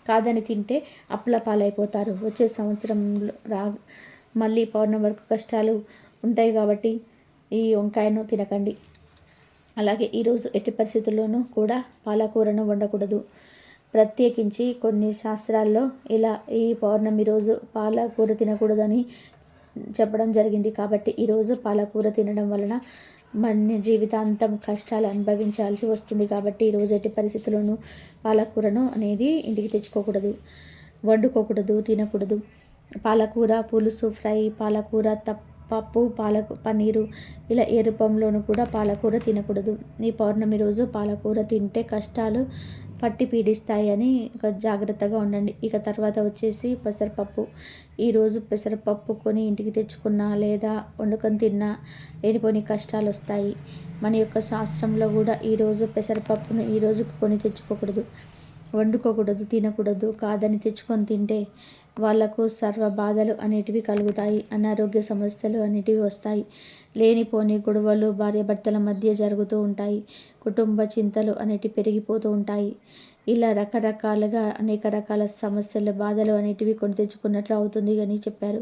కాదని తింటే అప్పుల పాలైపోతారు. వచ్చే సంవత్సరంలో మళ్ళీ పౌర్ణమి వరకు కష్టాలు ఉంటాయి. కాబట్టి ఈ వంకాయను తినకండి. అలాగే ఈరోజు ఎట్టి పరిస్థితుల్లోనూ కూడా పాలకూరను వండకూడదు. ప్రత్యేకించి కొన్ని శాస్త్రాల్లో ఇలా ఈ పౌర్ణమి రోజు పాలకూర తినకూడదని చెప్పడం జరిగింది. కాబట్టి ఈరోజు పాలకూర తినడం వలన మన జీవితాంతం కష్టాలు అనుభవించాల్సి వస్తుంది. కాబట్టి ఈరోజు ఎట్టి పరిస్థితుల్లోనూ పాలకూరను అనేది ఇంటికి తెచ్చుకోకూడదు, వండుకోకూడదు, తినకూడదు. పాలకూర పులుసు, ఫ్రై, పాలకూర పప్పు, పన్నీరు ఇలా ఏ రూపంలోనూ కూడా పాలకూర తినకూడదు. ఈ పౌర్ణమి రోజు పాలకూర తింటే కష్టాలు పట్టి పీడిస్తాయి అని జాగ్రత్తగా ఉండండి. ఇక తర్వాత వచ్చేసి పెసరపప్పు. ఈరోజు పెసరపప్పు కొని ఇంటికి తెచ్చుకున్నా లేదా వండుకొని తిన్నా లేనిపోని కష్టాలు వస్తాయి. మన యొక్క శాస్త్రంలో కూడా ఈరోజు పెసరపప్పును ఈరోజు కొని తెచ్చుకోకూడదు, వండుకోకూడదు, తినకూడదు. కాదని తెచ్చుకొని తింటే వాళ్లకు సర్వ బాధలు అనేటివి కలుగుతాయి, అనారోగ్య సమస్యలు అనేటివి వస్తాయి, లేనిపోని గొడవలు భార్యాభర్తల మధ్య జరుగుతూ ఉంటాయి, కుటుంబ చింతలు అనేటివి పెరిగిపోతూ ఉంటాయి. ఇలా రకరకాలుగా అనేక రకాల సమస్యలు, బాధలు అనేటివి కొని తెచ్చుకున్నట్లు అవుతుంది అని చెప్పారు.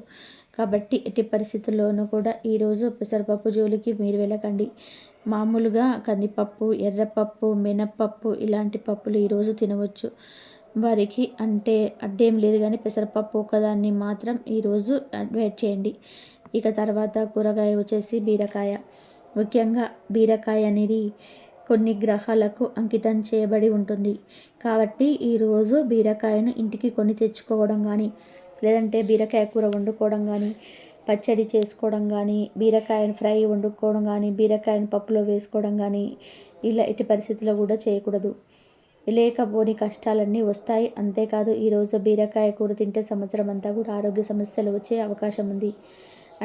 కాబట్టి ఎట్టి పరిస్థితుల్లోనూ కూడా ఈరోజు పెసరపప్పు జోలికి మీరు వెళ్ళకండి. మామూలుగా కందిపప్పు, ఎర్రపప్పు, మినప్పప్పు ఇలాంటి పప్పులు ఈరోజు తినవచ్చు. వారికి అంటే అడ్డేం లేదు, కానీ పెసరపప్పు ఒకదాన్ని మాత్రం ఈరోజు అవాయిడ్ చేయండి. ఇక తర్వాత కూరగాయ వచ్చేసి బీరకాయ. ముఖ్యంగా బీరకాయ అనేది కొన్ని గ్రహాలకు అంకితం చేయబడి ఉంటుంది. కాబట్టి ఈరోజు బీరకాయను ఇంటికి కొని తెచ్చుకోవడం కానీ, లేదంటే బీరకాయ కూర వండుకోవడం కానీ, పచ్చడి చేసుకోవడం కానీ, బీరకాయను ఫ్రై వండుకోవడం కానీ, బీరకాయను పప్పులో వేసుకోవడం కానీ ఇలా ఎట్టి పరిస్థితుల్లో కూడా చేయకూడదు. లేకపోని కష్టాలన్నీ వస్తాయి. అంతేకాదు ఈరోజు బీరకాయ కూర తింటే సంవత్సరం అంతా కూడా ఆరోగ్య సమస్యలు వచ్చే అవకాశం ఉంది.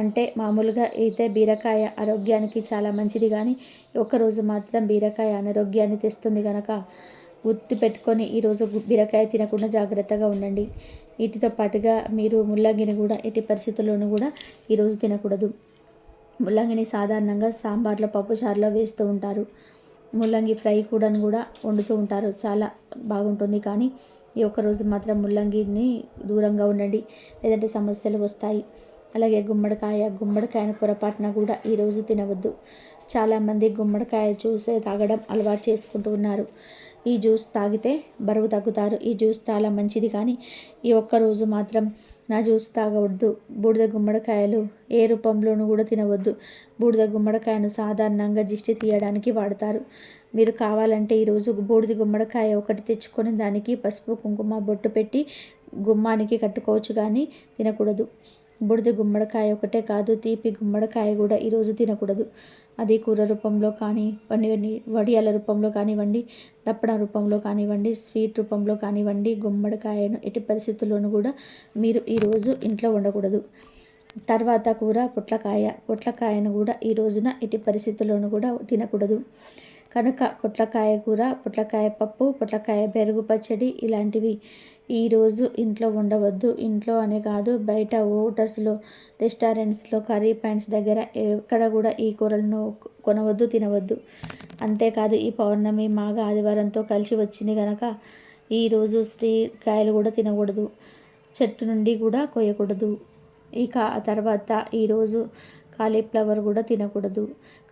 అంటే మామూలుగా అయితే బీరకాయ ఆరోగ్యానికి చాలా మంచిది, కానీ ఒక్కరోజు మాత్రం బీరకాయ అనారోగ్యాన్ని తెస్తుంది కనుక గుర్తు పెట్టుకొని ఈరోజు బీరకాయ తినకుండా జాగ్రత్తగా ఉండండి. వీటితో పాటుగా మీరు ముల్లంగిని కూడా ఎట్టి పరిస్థితుల్లోనూ కూడా ఈరోజు తినకూడదు. ముల్లంగిని సాధారణంగా సాంబార్లో, పప్పుచారులో వేస్తూ ఉంటారు. ముల్లంగి ఫ్రై కూడా వండుతూ ఉంటారు, చాలా బాగుంటుంది. కానీ ఈ ఒక్కరోజు మాత్రం ముల్లంగిని దూరంగా ఉండండి, లేదంటే సమస్యలు వస్తాయి. అలాగే గుమ్మడికాయను పొరపాటున కూడా ఈరోజు తినవద్దు. చాలామంది గుమ్మడికాయ జ్యూస్ తాగడం అలవాటు చేసుకుంటూ ఉన్నారు. ఈ జ్యూస్ తాగితే బరువు తగ్గుతారు. ఈ జ్యూస్ చాలా మంచిది, కానీ ఈ ఒక్కరోజు మాత్రం నా జ్యూస్ తాగవద్దు. బూడిద గుమ్మడికాయలు ఏ రూపంలోనూ కూడా తినవద్దు. బూడిద గుమ్మడికాయను సాధారణంగా దిష్టి తీయడానికి వాడతారు. మీరు కావాలంటే ఈరోజు బూడిద గుమ్మడికాయ ఒకటి తెచ్చుకొని దానికి పసుపు కుంకుమ బొట్టు పెట్టి గుమ్మానికి కట్టుకోవచ్చు, కానీ తినకూడదు. బూడిద గుమ్మడికాయ ఒకటే కాదు, తీపి గుమ్మడికాయ కూడా ఈరోజు తినకూడదు. అది కూర రూపంలో కానివ్వండి, వడియాల రూపంలో కానివ్వండి, దప్పడం రూపంలో కానివ్వండి, స్వీట్ రూపంలో కానివ్వండి, గుమ్మడికాయను ఎట్టి పరిస్థితుల్లోనూ కూడా మీరు ఈరోజు ఇంట్లో ఉండకూడదు. తర్వాత కూర పొట్లకాయను కూడా ఈ రోజున ఎట్టి పరిస్థితుల్లోనూ కూడా తినకూడదు. కనుక పొట్లకాయ కూర, పొట్లకాయ పప్పు, పొట్లకాయ పెరుగు పచ్చడి ఇలాంటివి ఈరోజు ఇంట్లో ఉండవద్దు. ఇంట్లో అనే కాదు, బయట హోటల్స్లో, రెస్టారెంట్స్లో, కర్రీ పాయింట్స్ దగ్గర ఎక్కడ కూడా ఈ కూరలను కొనవద్దు, తినవద్దు. అంతేకాదు ఈ పౌర్ణమి మాఘ ఆదివారంతో కలిసి వచ్చింది కనుక ఈరోజు శ్రీకాయలు కూడా తినకూడదు, చెట్టు నుండి కూడా కోయకూడదు. ఇక ఆ తర్వాత ఈరోజు కాలీఫ్లవర్ కూడా తినకూడదు.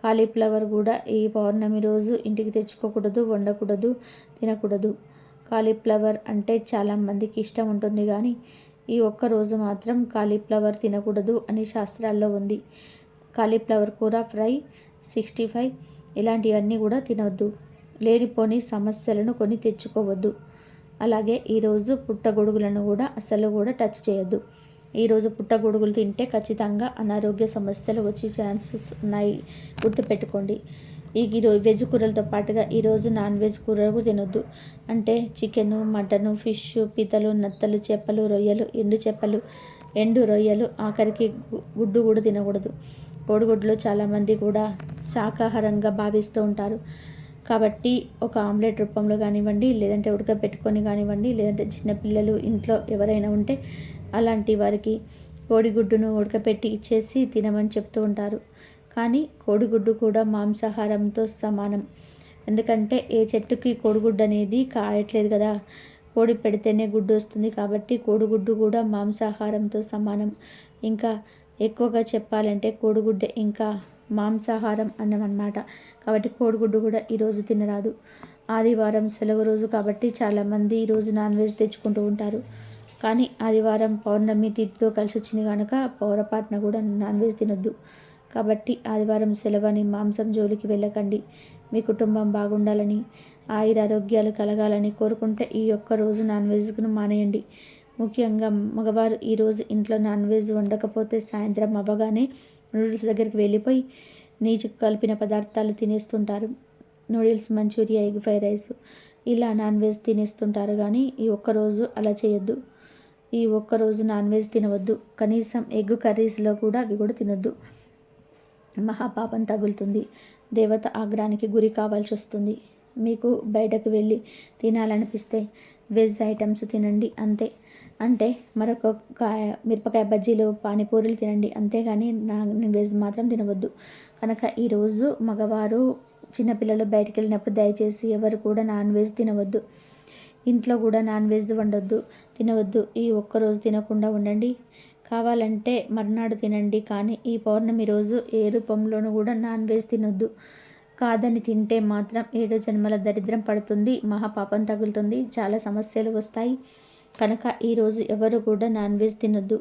కాలీఫ్లవర్ కూడా ఈ పౌర్ణమి రోజు ఇంటికి తెచ్చుకోకూడదు, వండకూడదు, తినకూడదు. కాలీఫ్లవర్ అంటే చాలామందికి ఇష్టం ఉంటుంది, కానీ ఈ ఒక్కరోజు మాత్రం కాలీఫ్లవర్ తినకూడదు అని శాస్త్రాల్లో ఉంది. కాలీఫ్లవర్ కూర ఫ్రై, 65 ఇలాంటివన్నీ కూడా తినవద్దు. లేనిపోని సమస్యలను కొని తెచ్చుకోవద్దు. అలాగే ఈరోజు పుట్టగొడుగులను కూడా అసలు కూడా టచ్ చేయొద్దు. ఈరోజు పుట్టగొడుగులు తింటే ఖచ్చితంగా అనారోగ్య సమస్యలు వచ్చే ఛాన్సెస్ ఉన్నాయి, గుర్తుపెట్టుకోండి. ఈరోజు వెజ్ కూరలతో పాటుగా ఈరోజు నాన్ వెజ్ కూరలు తినొద్దు. అంటే చికెను, మటను, ఫిష్, పీతలు, నత్తలు, చేపలు, రొయ్యలు, ఎండు రొయ్యలు, ఆఖరికి గుడ్డు కూడా తినకూడదు. కోడిగుడ్డులో చాలామంది కూడా శాకాహారంగా భావిస్తూ ఉంటారు. కాబట్టి ఒక ఆమ్లెట్ రూపంలో కానివ్వండి, లేదంటే ఉడకబెట్టుకొని కానివ్వండి, లేదంటే చిన్నపిల్లలు ఇంట్లో ఎవరైనా ఉంటే అలాంటి వారికి కోడిగుడ్డును ఉడకపెట్టి ఇచ్చేసి తినమని చెప్తూ ఉంటారు. కానీ కోడిగుడ్డు కూడా మాంసాహారంతో సమానం. ఎందుకంటే ఏ చెట్టుకి కోడిగుడ్డు అనేది కాయట్లేదు కదా, కోడి పెడితేనే గుడ్డు వస్తుంది. కాబట్టి కోడిగుడ్డు కూడా మాంసాహారంతో సమానం. ఇంకా ఎక్కువగా చెప్పాలంటే కోడిగుడ్డే ఇంకా మాంసాహారం అన్నమన్నమాట. కాబట్టి కోడిగుడ్డు కూడా ఈరోజు తినరాదు. ఆదివారం సెలవు రోజు కాబట్టి చాలామంది ఈరోజు నాన్ వెజ్ తెచ్చుకుంటూ ఉంటారు. కానీ ఆదివారం పౌర్ణమి తిథితో కలిసి వచ్చింది కనుక పొరపాటున కూడా నాన్ వెజ్ తినొద్దు. కాబట్టి ఆదివారం సెలవని మాంసం జోలికి వెళ్ళకండి. మీ కుటుంబం బాగుండాలని, ఆరోగ్యాలు కలగాలని కోరుకుంటే ఈ ఒక్క రోజు నాన్ వెజ్ను మానేయండి. ముఖ్యంగా మగవారు ఈరోజు ఇంట్లో నాన్ వెజ్ వండకపోతే సాయంత్రం అవ్వగానే నూడిల్స్ దగ్గరికి వెళ్ళిపోయి నీచు కలిపిన పదార్థాలు తినేస్తుంటారు. Noodles, manchurian, egg fried rice ఇలా నాన్ వెజ్ తినేస్తుంటారు. కానీ ఈ ఒక్కరోజు అలా చేయొద్దు. ఈ ఒక్కరోజు నాన్ వెజ్ తినవద్దు. కనీసం ఎగ్ కర్రీస్లో కూడా అవి కూడా తినొద్దు. మహాపాపం తగులుతుంది. దేవత ఆగ్రహానికి గురి కావాల్సి వస్తుంది. మీకు బయటకు వెళ్ళి తినాలనిపిస్తే వెజ్ ఐటమ్స్ తినండి అంతే. అంటే మరొక మిరపకాయ బజ్జీలు, పానీపూరీలు తినండి, అంతేగాని వెజ్ మాత్రం తినవద్దు. కనుక ఈరోజు మగవారు, చిన్నపిల్లలు బయటికి వెళ్ళినప్పుడు దయచేసి ఎవరు కూడా నాన్ వెజ్ తినవద్దు. ఇంట్లో కూడా నాన్ వెజ్ వండొద్దు, తినవద్దు. ఈ ఒక్కరోజు తినకుండా ఉండండి. కావాలంటే మర్నాడు తినండి, కానీ ఈ పౌర్ణమి రోజు ఏ రూపంలోనూ కూడా నాన్ వెజ్ తినొద్దు. కాదని తింటే మాత్రం 7 జన్మల దరిద్రం పడుతుంది, మహాపాపం తగులుతుంది, చాలా సమస్యలు వస్తాయి. కనుక ఈరోజు ఎవరు కూడా నాన్ వెజ్ తినొద్దు.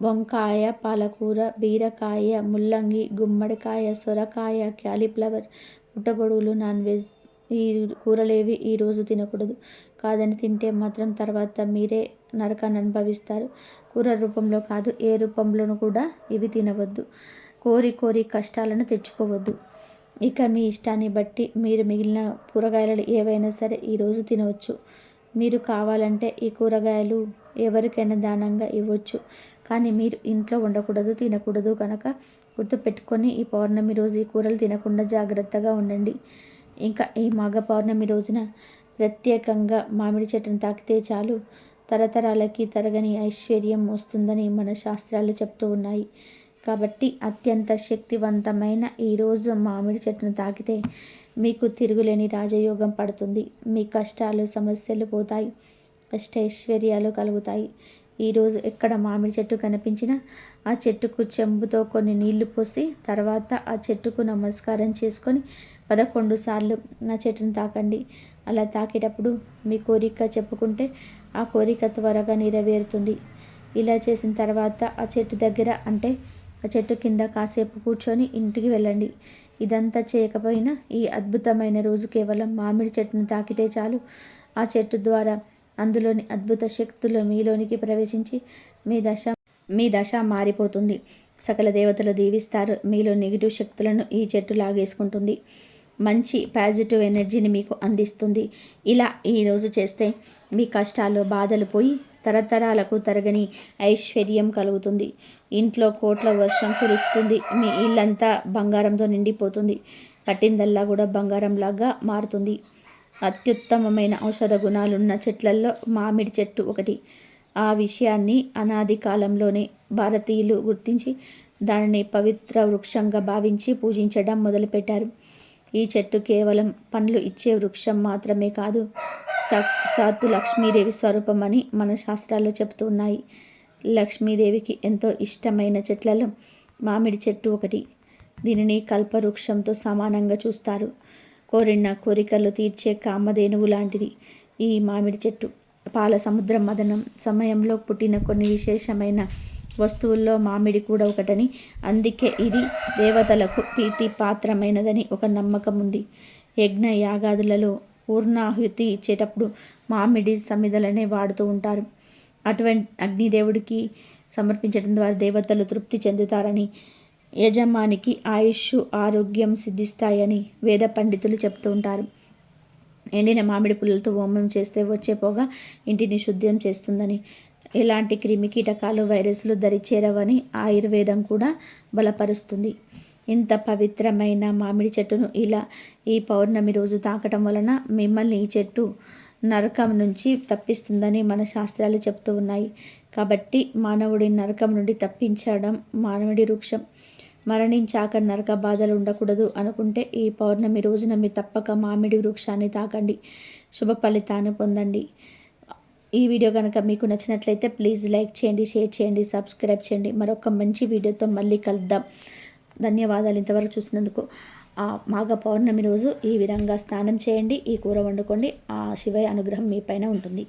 వంకాయ, పాలకూర, బీరకాయ, ముల్లంగి, గుమ్మడికాయ, సొరకాయ, క్యాలీఫ్లవర్, పుట్టగొడుగులు నాన్ వెజ్. ఈ కూరలేవి ఈరోజు తినకూడదు. కాదని తింటే మాత్రం తర్వాత మీరే నరకాన్ని అనుభవిస్తారు. కూర రూపంలో కాదు, ఏ రూపంలోనూ కూడా ఇవి తినవద్దు. కోరి కష్టాలను తెచ్చుకోవద్దు. ఇక మీ ఇష్టాన్ని బట్టి మీరు మిగిలిన కూరగాయలు ఏవైనా సరే ఈరోజు తినవచ్చు. మీరు కావాలంటే ఈ కూరగాయలు ఎవరికైనా దానంగా ఇవ్వచ్చు, కానీ మీరు ఇంట్లో ఉండకూడదు, తినకూడదు కనుక గుర్తుపెట్టుకొని ఈ పౌర్ణమి రోజు ఈ కూరలు తినకుండా జాగ్రత్తగా ఉండండి. ఇంకా ఈ మాఘ పౌర్ణమి రోజున ప్రత్యేకంగా మామిడి చెట్టును తాకితే చాలు తరతరాలకి తరగని ఐశ్వర్యం వస్తుందని మన శాస్త్రాలు చెప్తూ ఉన్నాయి. కాబట్టి అత్యంత శక్తివంతమైన ఈరోజు మామిడి చెట్టును తాకితే మీకు తిరుగులేని రాజయోగం పడుతుంది. మీ కష్టాలు సమస్యలు పోతాయి, అష్టైశ్వర్యాలు కలుగుతాయి. ఈరోజు ఎక్కడ మామిడి చెట్టు కనిపించినా ఆ చెట్టుకు చెంబుతో కొన్ని నీళ్లు పోసి తర్వాత ఆ చెట్టుకు నమస్కారం చేసుకొని 11 సార్లు ఆ చెట్టును తాకండి. అలా తాకేటప్పుడు మీ కోరిక చెప్పుకుంటే ఆ కోరిక త్వరగా నెరవేరుతుంది. ఇలా చేసిన తర్వాత ఆ చెట్టు దగ్గర అంటే ఆ చెట్టు కింద కాసేపు కూర్చొని ఇంటికి వెళ్ళండి. ఇదంతా చేయకపోయినా ఈ అద్భుతమైన రోజు కేవలం మామిడి చెట్టును తాకితే చాలు ఆ చెట్టు ద్వారా అందులోని అద్భుత శక్తులు మీలోనికి ప్రవేశించి మీ దశ మారిపోతుంది. సకల దేవతలు దీవిస్తారు. మీలో నెగిటివ్ శక్తులను ఈ చెట్టు లాగేసుకుంటుంది. మంచి పాజిటివ్ ఎనర్జీని మీకు అందిస్తుంది. ఇలా ఈరోజు చేస్తే మీ కష్టాలు బాధలు పోయి తరతరాలకు తరగని ఐశ్వర్యం కలుగుతుంది. ఇంట్లో కోట్ల వర్షం కురుస్తుంది. మీ ఇల్లంతా బంగారంతో నిండిపోతుంది. కట్టిందల్లా కూడా బంగారంలాగా మారుతుంది. అత్యుత్తమమైన ఔషధ గుణాలున్న చెట్లల్లో మామిడి చెట్టు ఒకటి. ఆ విషయాన్ని అనాది కాలంలోనే భారతీయులు గుర్తించి దానిని పవిత్ర వృక్షంగా భావించి పూజించడం మొదలుపెట్టారు. ఈ చెట్టు కేవలం పండ్లు ఇచ్చే వృక్షం మాత్రమే కాదు, సాత్తు లక్ష్మీదేవి స్వరూపం అని మన శాస్త్రాల్లో చెప్తూ ఉన్నాయి. లక్ష్మీదేవికి ఎంతో ఇష్టమైన చెట్లలో మామిడి చెట్టు ఒకటి. దీనిని కల్పవృక్షంతో సమానంగా చూస్తారు. కోరిన కోరికలు తీర్చే కామధేనువు లాంటిది ఈ మామిడి చెట్టు. పాల సముద్రం మదనం సమయంలో పుట్టిన కొన్ని విశేషమైన వస్తువుల్లో మామిడి కూడా ఒకటని, అందుకే ఇది దేవతలకు ప్రీతి పాత్రమైనదని ఒక నమ్మకం ఉంది. యజ్ఞ యాగాదులలో పూర్ణాహుతి ఇచ్చేటప్పుడు మామిడి సమిధలనే వాడుతూ ఉంటారు. అటువంటి అగ్నిదేవుడికి సమర్పించడం ద్వారా దేవతలు తృప్తి చెందుతారని, యజమానికి ఆయుష్ ఆరోగ్యం సిద్ధిస్తాయని వేద పండితులు చెప్తూ ఉంటారు. ఎండిన మామిడి పుల్లలతో హోమం చేస్తే వచ్చే పొగ ఇంటిని శుద్ధం చేస్తుందని, ఎలాంటి క్రిమి కీటకాలు వైరస్లు దరిచేరవని ఆయుర్వేదం కూడా బలపరుస్తుంది. ఇంత పవిత్రమైన మామిడి చెట్టును ఇలా ఈ పౌర్ణమి రోజు తాకటం వలన మిమ్మల్ని ఈ చెట్టు నరకం నుంచి తప్పిస్తుందని మన శాస్త్రాలు చెప్తూ ఉన్నాయి. కాబట్టి మానవుడి నరకం నుండి తప్పించడం మామిడి వృక్షం. మరణించాక నరక బాధలు ఉండకూడదు అనుకుంటే ఈ పౌర్ణమి రోజున మీరు తప్పక మామిడి వృక్షాన్ని తాకండి, శుభ ఫలితాన్ని పొందండి. ఈ వీడియో కనుక మీకు నచ్చినట్లయితే ప్లీజ్ లైక్ చేయండి, షేర్ చేయండి, సబ్స్క్రైబ్ చేయండి. మరొక మంచి వీడియోతో మళ్ళీ కలుద్దాం. ధన్యవాదాలు ఇంతవరకు చూసినందుకు. మాఘ పౌర్ణమి రోజు ఈ విధంగా స్నానం చేయండి, ఈ కూర వండుకోండి. ఆ శివయ్య అనుగ్రహం మీ పైన ఉంటుంది.